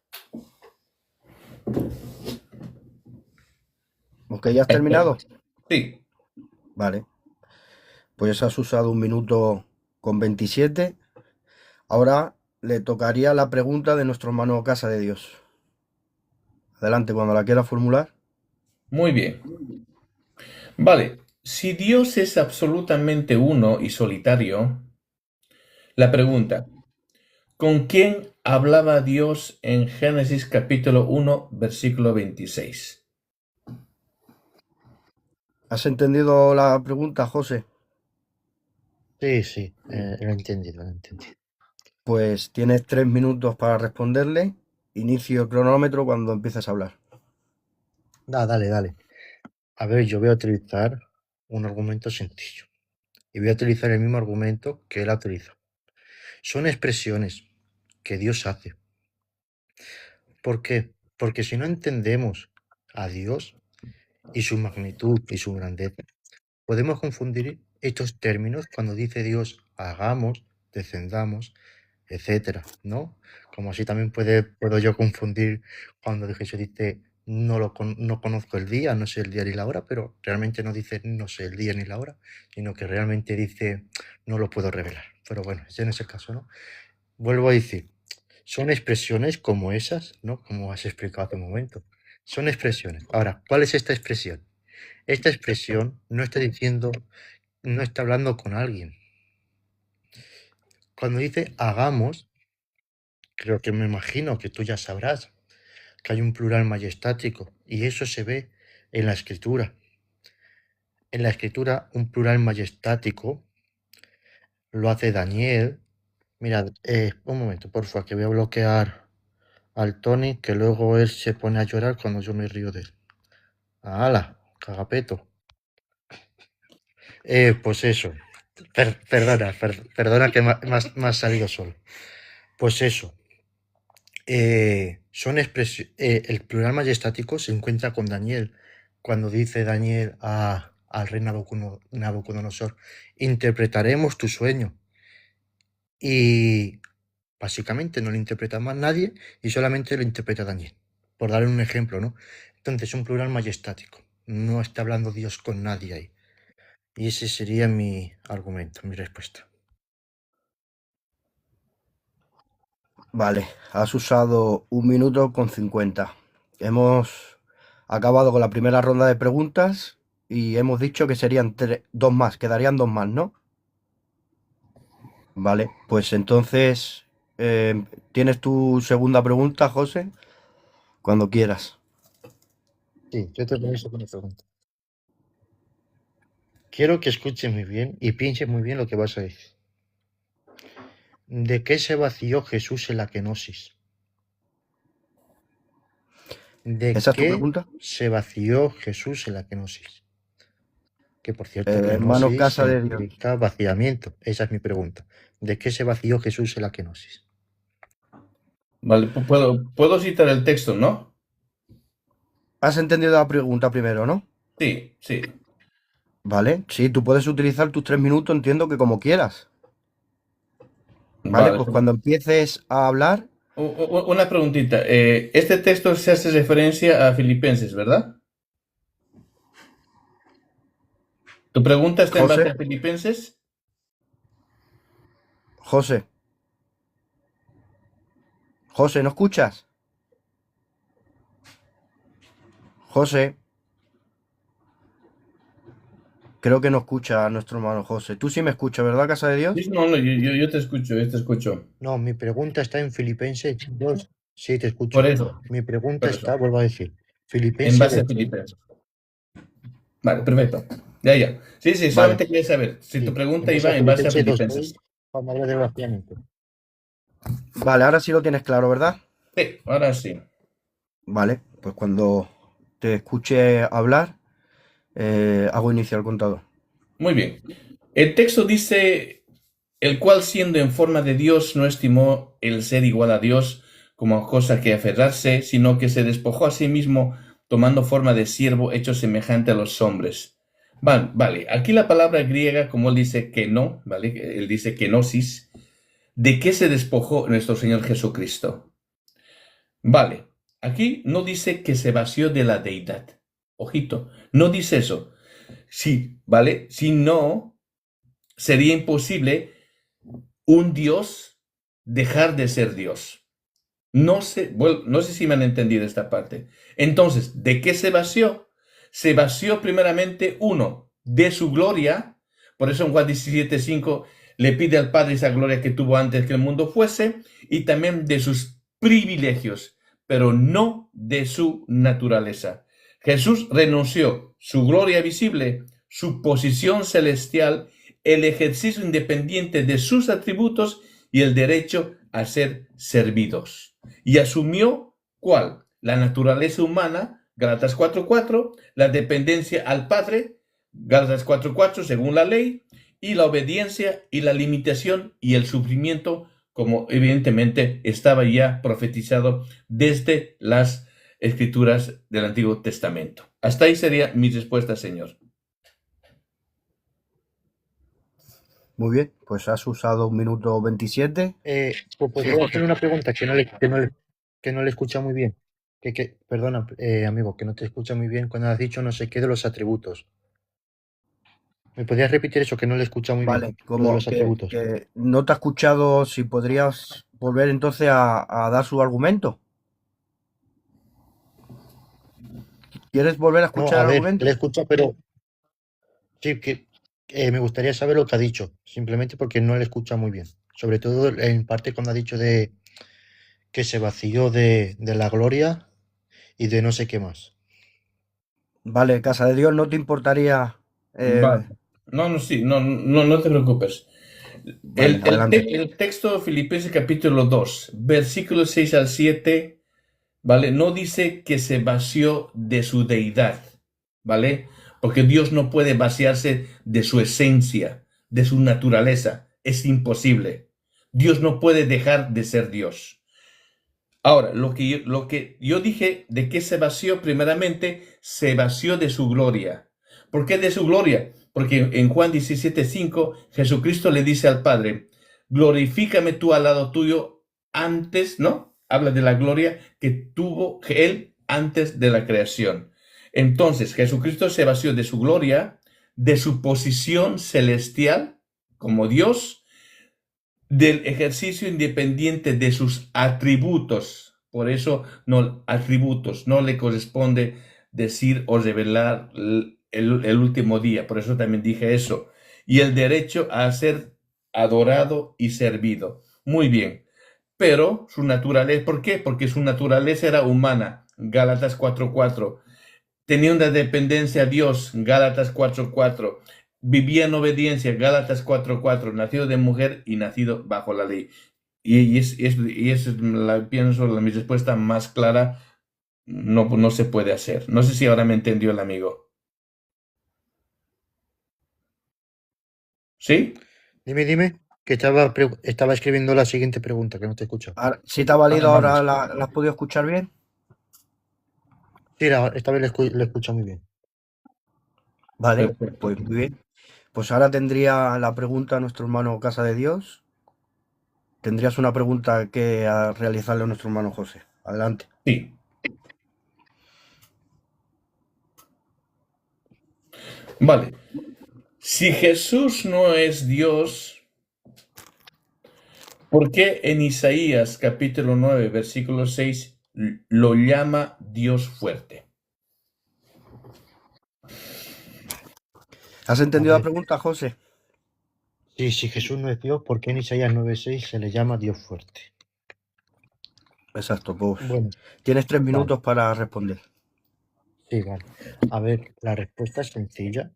¿Ok, ya has terminado? Sí. Vale. Pues has usado 1 minuto con 27. Ahora le tocaría la pregunta de nuestro hermano Casa de Dios. Adelante, cuando la quiera formular. Muy bien. Vale, si Dios es absolutamente uno y solitario, la pregunta, ¿con quién hablaba Dios en Génesis capítulo 1, versículo 26? ¿Has entendido la pregunta, José? Sí, lo he entendido, lo he entendido. Pues tienes 3 minutos para responderle. Inicio el cronómetro cuando empieces a hablar. Dale. A ver, yo voy a utilizar un argumento sencillo. Y voy a utilizar el mismo argumento que él ha utilizado. Son expresiones que Dios hace. ¿Por qué? Porque si no entendemos a Dios y su magnitud y su grandeza, podemos confundir estos términos cuando dice Dios hagamos, descendamos, etcétera, ¿no? Como así también puedo yo confundir cuando Jesús dice no conozco el día, no sé el día ni la hora, pero realmente no dice no sé el día ni la hora, sino que realmente dice no lo puedo revelar. Pero bueno, ese no es el caso, ¿no? Vuelvo a decir, son expresiones como esas, ¿no? Como has explicado hace un momento. Son expresiones. Ahora, ¿cuál es esta expresión? Esta expresión no está diciendo, no está hablando con alguien. Cuando dice hagamos, creo que me imagino que tú ya sabrás que hay un plural majestático y eso se ve en la escritura. En la escritura, un plural majestático lo hace Daniel. Mirad, un momento, por favor, que voy a bloquear al Tony, que luego él se pone a llorar cuando yo me río de él. ¡Hala! Cagapeto. Pues eso. Perdona que me ha salido solo. Pues eso. El plural majestático se encuentra con Daniel cuando dice Daniel al rey Nabucodonosor, interpretaremos tu sueño. Y básicamente no lo interpreta más nadie y solamente lo interpreta Daniel, por darle un ejemplo, ¿no? Entonces, un plural majestático. No está hablando Dios con nadie ahí. Y ese sería mi argumento, mi respuesta. Vale, has usado 1 minuto con 50. Hemos acabado con la primera ronda de preguntas y hemos dicho que serían 2 más, quedarían 2 más, ¿no? Vale, pues entonces, ¿tienes tu segunda pregunta, José? Cuando quieras. Sí, yo te permiso con la pregunta. Quiero que escuches muy bien y pienses muy bien lo que vas a decir. ¿De qué se vació Jesús en la kenosis? ¿De ¿Esa es tu qué pregunta? se vació Jesús en la kenosis? Que por cierto, Hermano kenosis Casa de Dios. significa vaciamiento. Esa es mi pregunta. ¿De qué se vació Jesús en la kenosis? Vale, puedo citar el texto, ¿no? ¿Has entendido la pregunta primero, no? Sí, sí. Vale, sí, tú puedes utilizar tus 3 minutos, entiendo que como quieras. Vale, pues cuando empieces a hablar, Una preguntita. Este texto se hace referencia a Filipenses, ¿verdad? ¿Tu pregunta está en base José, a Filipenses? José, ¿no escuchas? José, creo que no escucha a nuestro hermano José. Tú sí me escuchas, ¿verdad, Casa de Dios? Sí, no, yo te escucho, yo te escucho. No, mi pregunta está en Filipenses 2. Sí, te escucho. Por eso, Mi pregunta por eso. está, vuelvo a decir, En Filipenses base a 2. Filipenses. Vale, perfecto. Ya, ya. Sí, sí, solamente quería saber si tu pregunta iba en base a Filipenses. Cuando hablo de vaciamiento. Vale, ahora sí lo tienes claro, ¿verdad? Sí, ahora sí. Vale, pues cuando te escuche hablar, hago inicio al contador. Muy bien. El texto dice, el cual siendo en forma de Dios no estimó el ser igual a Dios como cosa que aferrarse, sino que se despojó a sí mismo tomando forma de siervo hecho semejante a los hombres. Vale, aquí la palabra griega, como él dice que no, ¿vale? Él dice kenosis. ¿De qué se despojó nuestro Señor Jesucristo? Vale, aquí no dice que se vació de la deidad. Ojito, no dice eso. Sí, ¿vale? Si no, sería imposible un Dios dejar de ser Dios. No sé si me han entendido esta parte. Entonces, ¿de qué se vació? Se vació primeramente, uno, de su gloria. Por eso en Juan 17:5 le pide al Padre esa gloria que tuvo antes que el mundo fuese, y también de sus privilegios, pero no de su naturaleza. Jesús renunció su gloria visible, su posición celestial, el ejercicio independiente de sus atributos y el derecho a ser servidos. Y asumió, ¿cuál? La naturaleza humana, Gálatas 4:4, la dependencia al Padre, Gálatas 4:4, según la ley, y la obediencia y la limitación y el sufrimiento, como evidentemente estaba ya profetizado desde las escrituras del Antiguo Testamento. Hasta ahí sería mi respuesta, señor. Muy bien, pues has usado 1 minuto 27. Pues Sí, voy a José. hacer una pregunta que no le escucha muy bien. Perdona, amigo, que no te escucha muy bien cuando has dicho no sé qué de los atributos. ¿Me podrías repetir eso que no le escucha muy bien? Vale, Lo de como los atributos. que no te ha escuchado, si podrías volver entonces a dar su argumento. ¿Quieres volver a No, escuchar a el ver, le argumento? escucho, pero sí que me gustaría saber lo que ha dicho, simplemente porque no le escucha muy bien. Sobre todo en parte cuando ha dicho de que se vació de la gloria y de no sé qué más. Vale, Casa de Dios, ¿no te importaría? Vale. No, no, sí, no, no, no te preocupes. Vale, adelante. El texto de Filipenses capítulo 2 versículos 6 al 7, ¿vale? No dice que se vació de su deidad, ¿vale? Porque Dios no puede vaciarse de su esencia, de su naturaleza. Es imposible. Dios no puede dejar de ser Dios. Ahora, lo que yo dije de que se vació, primeramente, se vació de su gloria. ¿Por qué de su gloria? Porque en Juan 17:5, Jesucristo le dice al Padre, glorifícame tú al lado tuyo antes, ¿no? Habla de la gloria que tuvo Él antes de la creación. Entonces, Jesucristo se vació de su gloria, de su posición celestial como Dios, del ejercicio independiente de sus atributos. Por eso, no, atributos, no le corresponde decir o revelar el último día. Por eso también dije eso. Y el derecho a ser adorado y servido. Muy bien. Pero su naturaleza, ¿por qué? Porque su naturaleza era humana. Gálatas 4:4. Tenía una dependencia a Dios, Gálatas 4:4. Vivía en obediencia, Gálatas 4:4. Nacido de mujer y nacido bajo la ley. Y es pienso, mi respuesta más clara. No, no se puede hacer. No sé si ahora me entendió el amigo. ¿Sí? Dime, que estaba escribiendo la siguiente pregunta, que no te escucho. Si te ha valido Vamos. ahora, ¿la has podido escuchar bien? Sí, esta vez le escucho muy bien. Vale, Perfecto. pues muy bien. Pues ahora tendría la pregunta a nuestro hermano Casa de Dios. Tendrías una pregunta que realizarle a nuestro hermano José. Adelante. Sí. Vale. Si Jesús no es Dios, ¿por qué en Isaías capítulo 9 versículo 6 lo llama Dios fuerte? ¿Has A entendido la ver, pregunta, José? sí, si Jesús no es Dios, ¿por qué en Isaías 9:6 se le llama Dios fuerte? Exacto, pues Bueno, tienes 3 minutos vale, para responder. sí, vale. A ver, la respuesta es sencilla,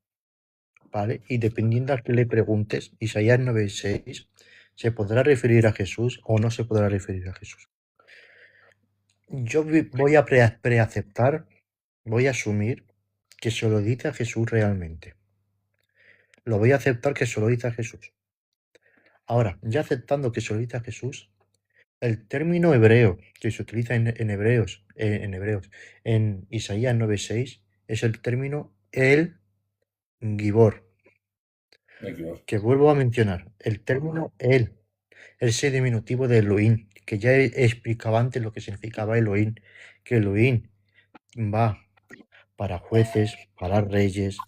¿vale? Y dependiendo a qué le preguntes, Isaías 9:6 se podrá referir a Jesús o no se podrá referir a Jesús. Yo voy a preaceptar, voy a asumir que se lo dice a Jesús realmente. Lo voy a aceptar que se lo dice a Jesús. Ahora, ya aceptando que se lo dice a Jesús, el término hebreo que se utiliza en Isaías 9:6 es el término el Gibor, Me equivoco. que vuelvo a mencionar. El término el es el diminutivo de Elohim, que ya explicaba antes lo que significaba Elohim, que Elohim va para jueces, para reyes,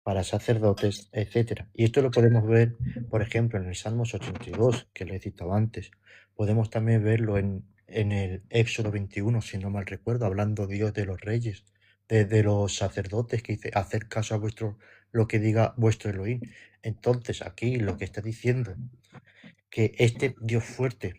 para sacerdotes, etcétera. Y esto lo podemos ver, por ejemplo, en el Salmos 82, que le he citado antes. Podemos también verlo en el Éxodo 21, si no mal recuerdo, hablando Dios de los reyes, de los sacerdotes, que dice, hacer caso a lo que diga vuestro Elohim. Entonces, aquí lo que está diciendo, que este Dios fuerte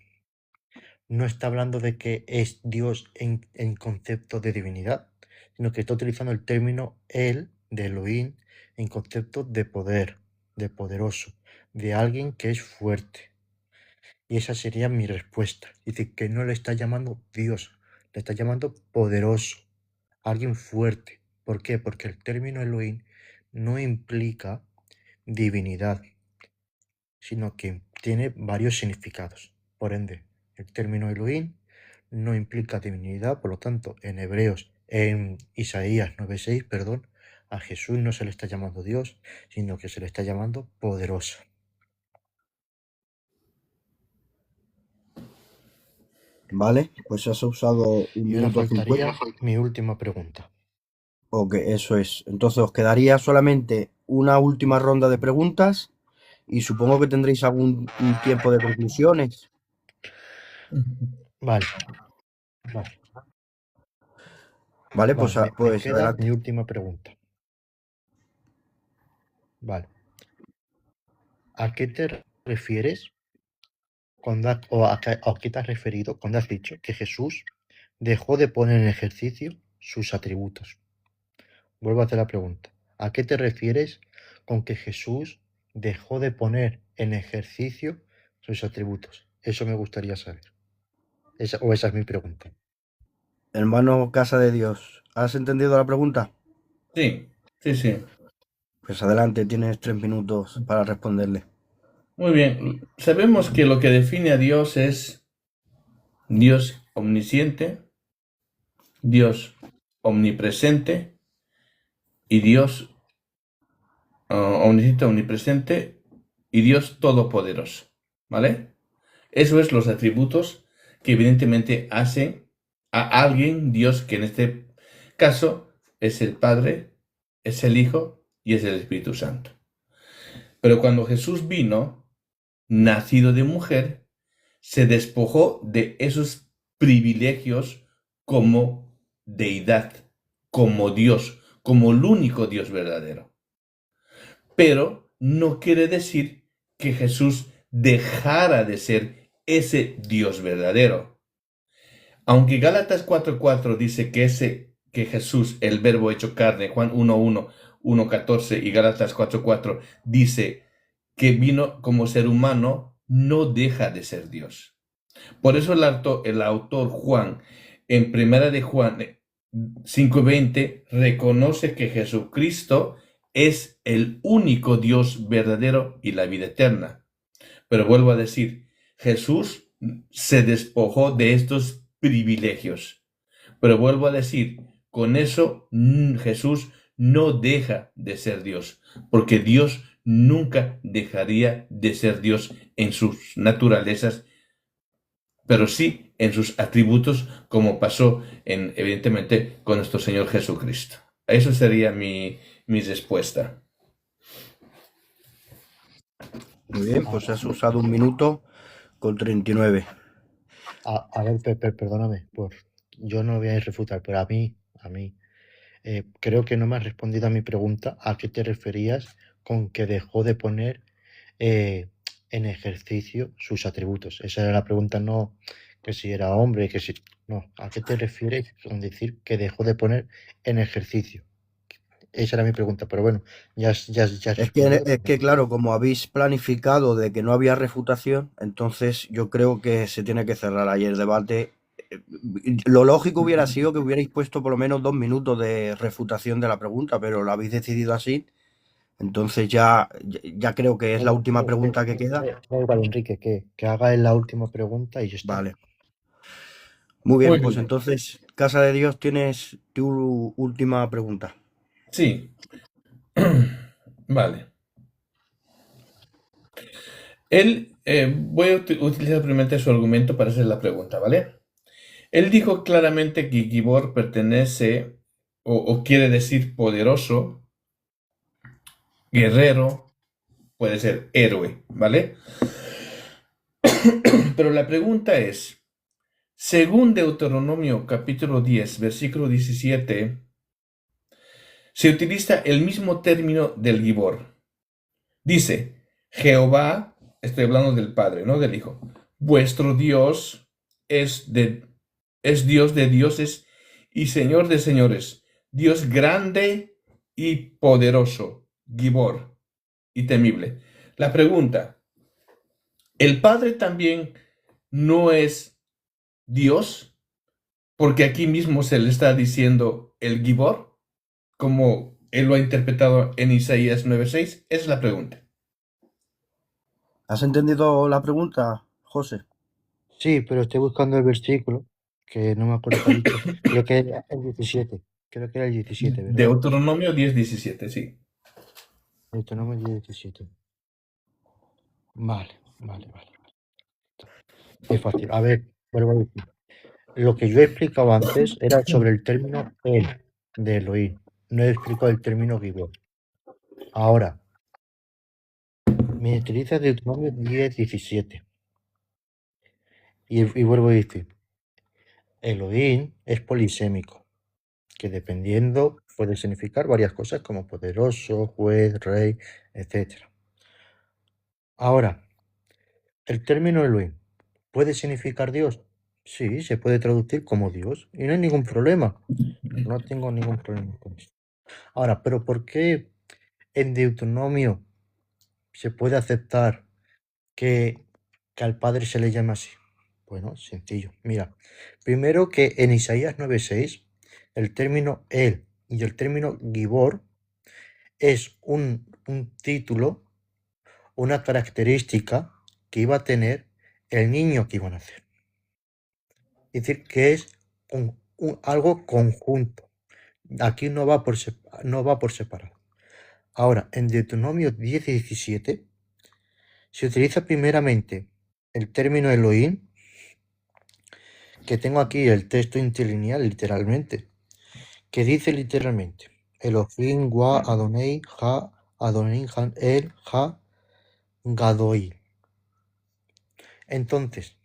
no está hablando de que es Dios en concepto de divinidad, sino que está utilizando el término él, de Elohim, en concepto de poder, de poderoso, de alguien que es fuerte. Y esa sería mi respuesta. Dice que no le está llamando Dios, le está llamando poderoso, alguien fuerte. ¿Por qué? Porque el término Elohim no implica divinidad, sino que tiene varios significados. Por ende, el término Elohim no implica divinidad, por lo tanto, en Isaías 9:6, perdón, a Jesús no se le está llamando Dios, sino que se le está llamando poderoso. Vale, pues has usado un Y ahora minuto faltaría 50. mi última pregunta. Ok, eso es. Entonces os quedaría solamente una última ronda de preguntas y supongo que tendréis algún un tiempo de conclusiones. Vale, vale, Vale, vale, me pues queda adelante. mi última pregunta. Vale. ¿A qué te refieres a qué te has referido cuando has dicho que Jesús dejó de poner en ejercicio sus atributos? Vuelvo a hacer la pregunta. ¿A qué te refieres con que Jesús dejó de poner en ejercicio sus atributos? Eso me gustaría saber. Esa es mi pregunta. Hermano Casa de Dios, ¿has entendido la pregunta? Sí, sí, sí. Pues adelante, tienes 3 minutos para responderle. Muy bien. Sabemos que lo que define a Dios es Dios omnisciente, Dios omnipresente y Dios omnisciente, omnipresente y Dios todopoderoso. ¿Vale? Eso es los atributos que evidentemente hacen a alguien Dios, que en este caso es el Padre, es el Hijo y es el Espíritu Santo. Pero cuando Jesús vino, nacido de mujer, se despojó de esos privilegios como deidad, como Dios, como el único Dios verdadero. Pero no quiere decir que Jesús dejara de ser ese Dios verdadero. Aunque Gálatas 4:4 dice que Jesús, el verbo hecho carne, Juan 1:1, 1:14 y Gálatas 4:4 dice que vino como ser humano, no deja de ser Dios. Por eso el autor Juan, en primera de Juan 5:20, reconoce que Jesucristo es el único Dios verdadero y la vida eterna. Pero vuelvo a decir, Jesús se despojó de estos privilegios. Pero vuelvo a decir, con eso Jesús no deja de ser Dios, porque Dios nunca dejaría de ser Dios en sus naturalezas, pero sí en sus atributos, como pasó evidentemente con nuestro Señor Jesucristo. Eso sería mi respuesta. Muy bien, pues has usado 1 minuto con 39. A ver, perdóname, yo no voy a refutar, pero a mí, creo que no me has respondido a mi pregunta. ¿A qué te referías con que dejó de poner en ejercicio sus atributos? Esa era la pregunta, no que si era hombre, que si... No, ¿a qué te refieres con decir que dejó de poner en ejercicio? Esa era mi pregunta, pero bueno, ya has respondido. Es que, claro, como habéis planificado de que no había refutación, entonces yo creo que se tiene que cerrar ahí el debate. Lo lógico hubiera sido que hubierais puesto por lo menos 2 minutos de refutación de la pregunta, pero lo habéis decidido así. Entonces ya creo que es la última pregunta que queda. Da igual, Enrique, que haga él la última pregunta y ya está. Vale. Muy bien, Muy pues bien. entonces, Casa de Dios, tienes tu última pregunta. Sí. Vale. Voy a utilizar primeramente su argumento para hacer la pregunta, ¿vale? Él dijo claramente que Gibor pertenece o quiere decir poderoso, guerrero, puede ser héroe, ¿vale? Pero la pregunta es, según Deuteronomio capítulo 10, versículo 17, se utiliza el mismo término del Gibor. Dice, Jehová, estoy hablando del Padre, no del Hijo, vuestro Dios es Dios de dioses y Señor de señores, Dios grande y poderoso, Gibor y temible. La pregunta, ¿el Padre también no es Dios? Porque aquí mismo se le está diciendo el Gibor, como él lo ha interpretado en Isaías 9:6. Esa es la pregunta. ¿Has entendido la pregunta, José? Sí, pero estoy buscando el versículo que no me acuerdo qué ha dicho. Creo que era el 17. Creo que era el 17, ¿verdad? Deuteronomio 10:17, sí. Deuteronomio 17. Vale. Es fácil. A ver, vuelvo a decir. Lo que yo he explicado antes era sobre el término el de Elohim. No he explicado el término Gibor. Ahora, me utiliza Deuteronomio 10:17. Y vuelvo a decir, Elohim es polisémico, que dependiendo puede significar varias cosas como poderoso, juez, rey, etc. Ahora, el término Elohim, ¿puede significar Dios? Sí, se puede traducir como Dios y no hay ningún problema. No tengo ningún problema con eso. Ahora, ¿pero por qué en Deuteronomio se puede aceptar que al Padre se le llame así? Bueno, sencillo. Mira, primero que en Isaías 9:6, el término él y el término Gibor es un título, una característica que iba a tener el niño que iba a nacer. Es decir, que es algo conjunto. Aquí no va por separado. Ahora, en Deuteronomio 10 y 17 se utiliza primeramente el término Elohim, que tengo aquí el texto interlineal literalmente, que dice literalmente Elohim wa Adonai ha Adonai han el ha Gadoi. Entonces,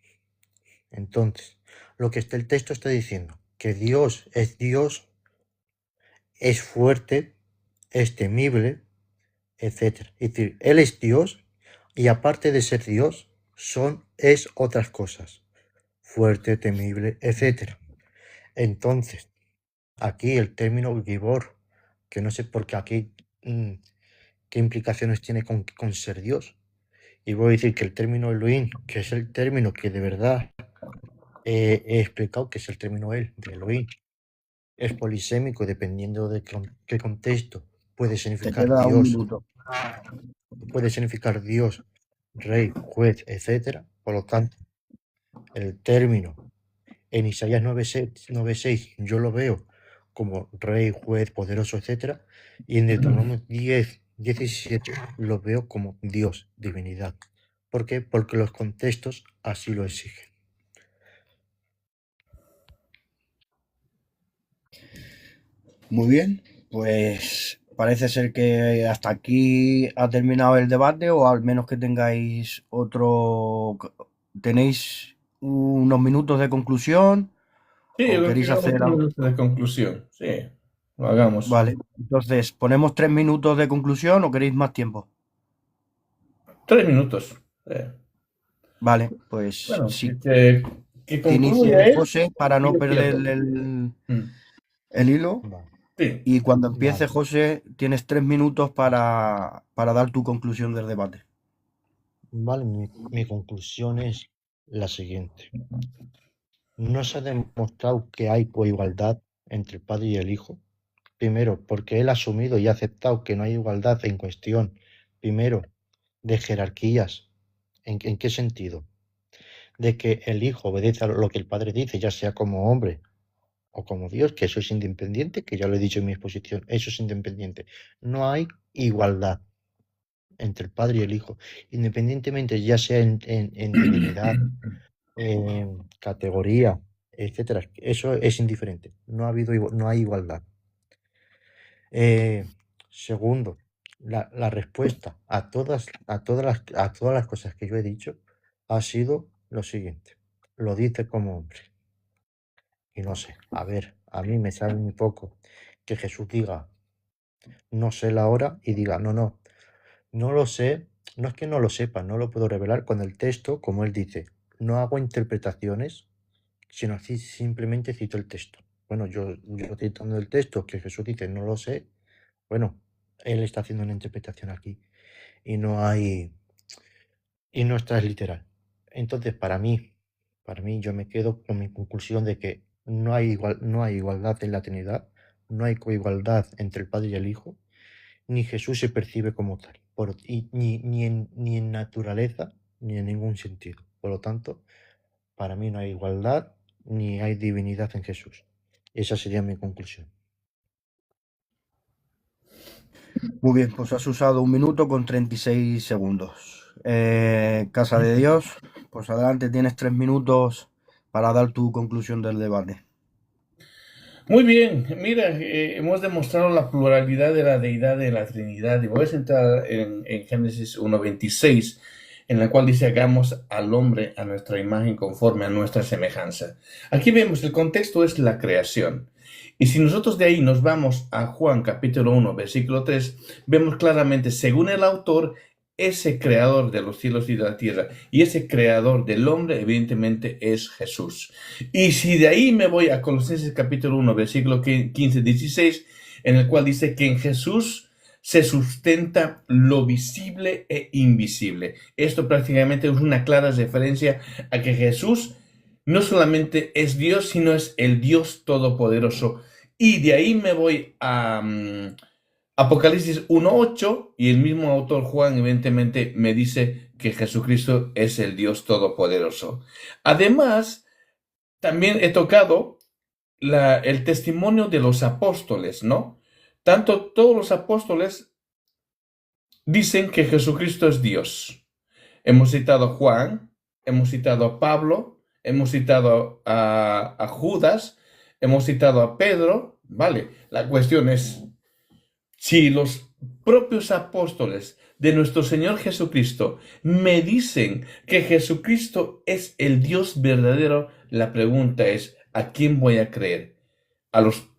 lo que el texto está diciendo, que Dios, es fuerte, es temible, etc. Es decir, Él es Dios y aparte de ser Dios, es otras cosas, fuerte, temible, etc. Entonces, aquí el término Gibor, que no sé por qué aquí, qué implicaciones tiene con ser Dios. Y voy a decir que el término Elohim, que es el término que de verdad he explicado, que es el término él, de Elohim, es polisémico dependiendo de qué contexto. Puede Te significar queda un Dios, minuto. rey, juez, etc. Por lo tanto, el término en Isaías 9:6 yo lo veo como rey, juez, poderoso, etc. Y en Deuteronomio 10:17 lo veo como Dios, divinidad. ¿Por qué? Porque los contextos así lo exigen. Muy bien, pues parece ser que hasta aquí ha terminado el debate o al menos que tengáis otro... ¿Tenéis unos minutos de conclusión Sí, yo o creo que queréis hagamos hacer 3 minutos de conclusión. Sí, lo hagamos. Vale, entonces, ¿ponemos 3 minutos de conclusión o queréis más tiempo? 3 minutos. Vale, pues Bueno, sí, que que inicie concluya él José para y no yo perder cierro. Mm, el hilo. Vale, sí, Y cuando empiece vale, José, tienes 3 minutos para dar tu conclusión del debate. vale. Mi conclusión es la siguiente. No se ha demostrado que hay coigualdad entre el Padre y el Hijo. Primero, porque él ha asumido y ha aceptado que no hay igualdad en cuestión, primero, de jerarquías. ¿En qué sentido? De que el Hijo obedece a lo que el Padre dice, ya sea como hombre o como Dios, que eso es independiente, que ya lo he dicho en mi exposición, eso es independiente. No hay igualdad entre el Padre y el Hijo, independientemente ya sea en divinidad, categoría, etcétera. Eso es indiferente. No hay igualdad. Segundo, la respuesta a todas las cosas que yo he dicho ha sido lo siguiente. Lo dice como hombre. Y no sé, a ver, a mí me sabe muy poco que Jesús diga, no sé la hora, y diga, no lo sé, no es que no lo sepa, no lo puedo revelar con el texto, como él dice, no hago interpretaciones, sino así simplemente cito el texto. Bueno, yo citando el texto que Jesús dice, no lo sé, bueno, él está haciendo una interpretación aquí y y no está literal. Entonces, para mí yo me quedo con mi conclusión de que no hay igualdad en la Trinidad, no hay coigualdad entre el Padre y el Hijo, ni Jesús se percibe como tal, ni en naturaleza, ni en ningún sentido. Por lo tanto, para mí no hay igualdad, ni hay divinidad en Jesús. Esa sería mi conclusión. Muy bien, pues has usado 1 minuto con 36 segundos. Casa de Dios, pues adelante, tienes 3 minutos para dar tu conclusión del debate. Muy bien, mira, hemos demostrado la pluralidad de la deidad de la Trinidad y voy a centrar en Génesis 1:26, en la cual dice: hagamos al hombre a nuestra imagen conforme a nuestra semejanza. Aquí vemos, el contexto es la creación. Y si nosotros de ahí nos vamos a Juan capítulo 1, versículo 3, vemos claramente, según el autor, ese creador de los cielos y de la tierra y ese creador del hombre, evidentemente, es Jesús. Y si de ahí me voy a Colosenses capítulo 1, versículo 15-16, en el cual dice que en Jesús se sustenta lo visible e invisible. Esto prácticamente es una clara referencia a que Jesús no solamente es Dios, sino es el Dios Todopoderoso. Y de ahí me voy a Apocalipsis 1:8, y el mismo autor Juan evidentemente me dice que Jesucristo es el Dios Todopoderoso. Además, también he tocado el testimonio de los apóstoles, ¿no? Tanto todos los apóstoles dicen que Jesucristo es Dios. Hemos citado a Juan, hemos citado a Pablo, hemos citado a Judas, hemos citado a Pedro, ¿vale? La cuestión es, si los propios apóstoles de nuestro Señor Jesucristo me dicen que Jesucristo es el Dios verdadero, la pregunta es, ¿a quién voy a creer? ¿A los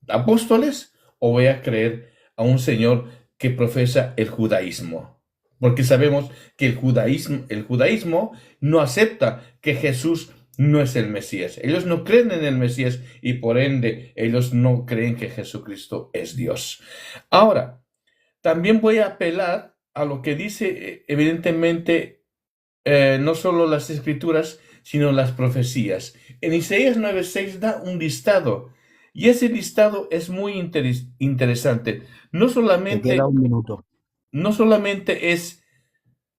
apóstoles o voy a creer a un Señor que profesa el judaísmo? Porque sabemos que el judaísmo no acepta que Jesús no es el Mesías. Ellos no creen en el Mesías y por ende ellos no creen que Jesucristo es Dios. Ahora, también voy a apelar a lo que dice evidentemente no solo las escrituras, sino las profecías. En Isaías 9:6 da un listado y ese listado es muy interesante. No Te solamente, queda 1 minuto. no solamente es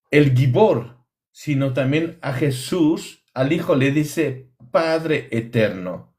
el Gibor, sino también a Jesús, al Hijo le dice Padre eterno.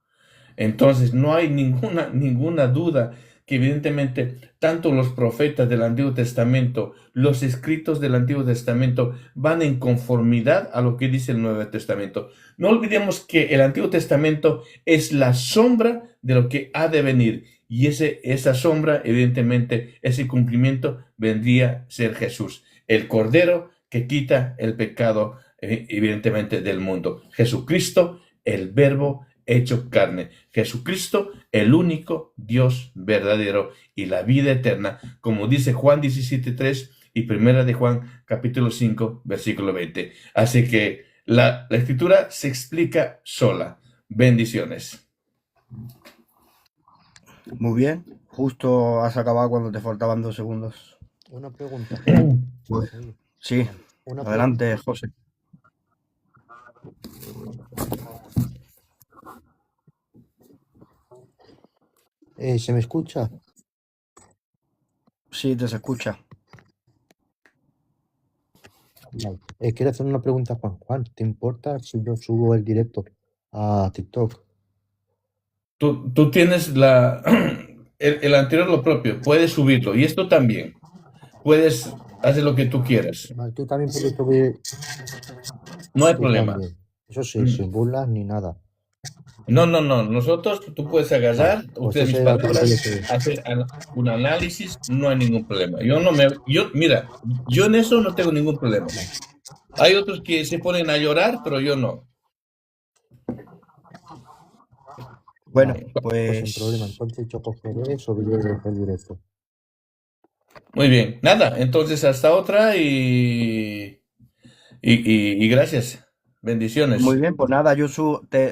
Entonces no hay ninguna duda que evidentemente tanto los profetas del Antiguo Testamento, los escritos del Antiguo Testamento van en conformidad a lo que dice el Nuevo Testamento. No olvidemos que el Antiguo Testamento es la sombra de lo que ha de venir y esa sombra, evidentemente, ese cumplimiento vendría a ser Jesús, el Cordero que quita el pecado, evidentemente, del mundo. Jesucristo, el Verbo hecho carne. Jesucristo, el único Dios verdadero y la vida eterna, como dice Juan 17:3 y Primera de Juan capítulo 5, versículo 20. Así que la escritura se explica sola. Bendiciones. Muy bien, justo has acabado cuando te faltaban 2 segundos. Una pregunta. Pues, Oye, sí, una adelante, José. ¿Se me escucha? Sí, te se escucha. Vale. Quiero hacer una pregunta a Juan. Juan, ¿te importa si yo subo el directo a TikTok? Tú tienes el anterior lo propio, puedes subirlo y esto también. Puedes hacer lo que tú quieras. Vale, tú también puedes subir. No hay Tú problema. también. Eso sí, sin burlas ni nada. No. Nosotros, tú puedes agarrar, Vale, pues ustedes mis ese era palabras, lo que- hacer un análisis, no hay ningún problema. Mira, yo en eso no tengo ningún problema. Hay otros que se ponen a llorar, pero yo no. Bueno, Vale, pues sin problema. Entonces yo cogeré, subiré el directo. Muy bien, nada, entonces hasta otra y gracias. Bendiciones. muy bien, pues nada,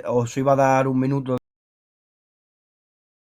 os iba a dar 1 minuto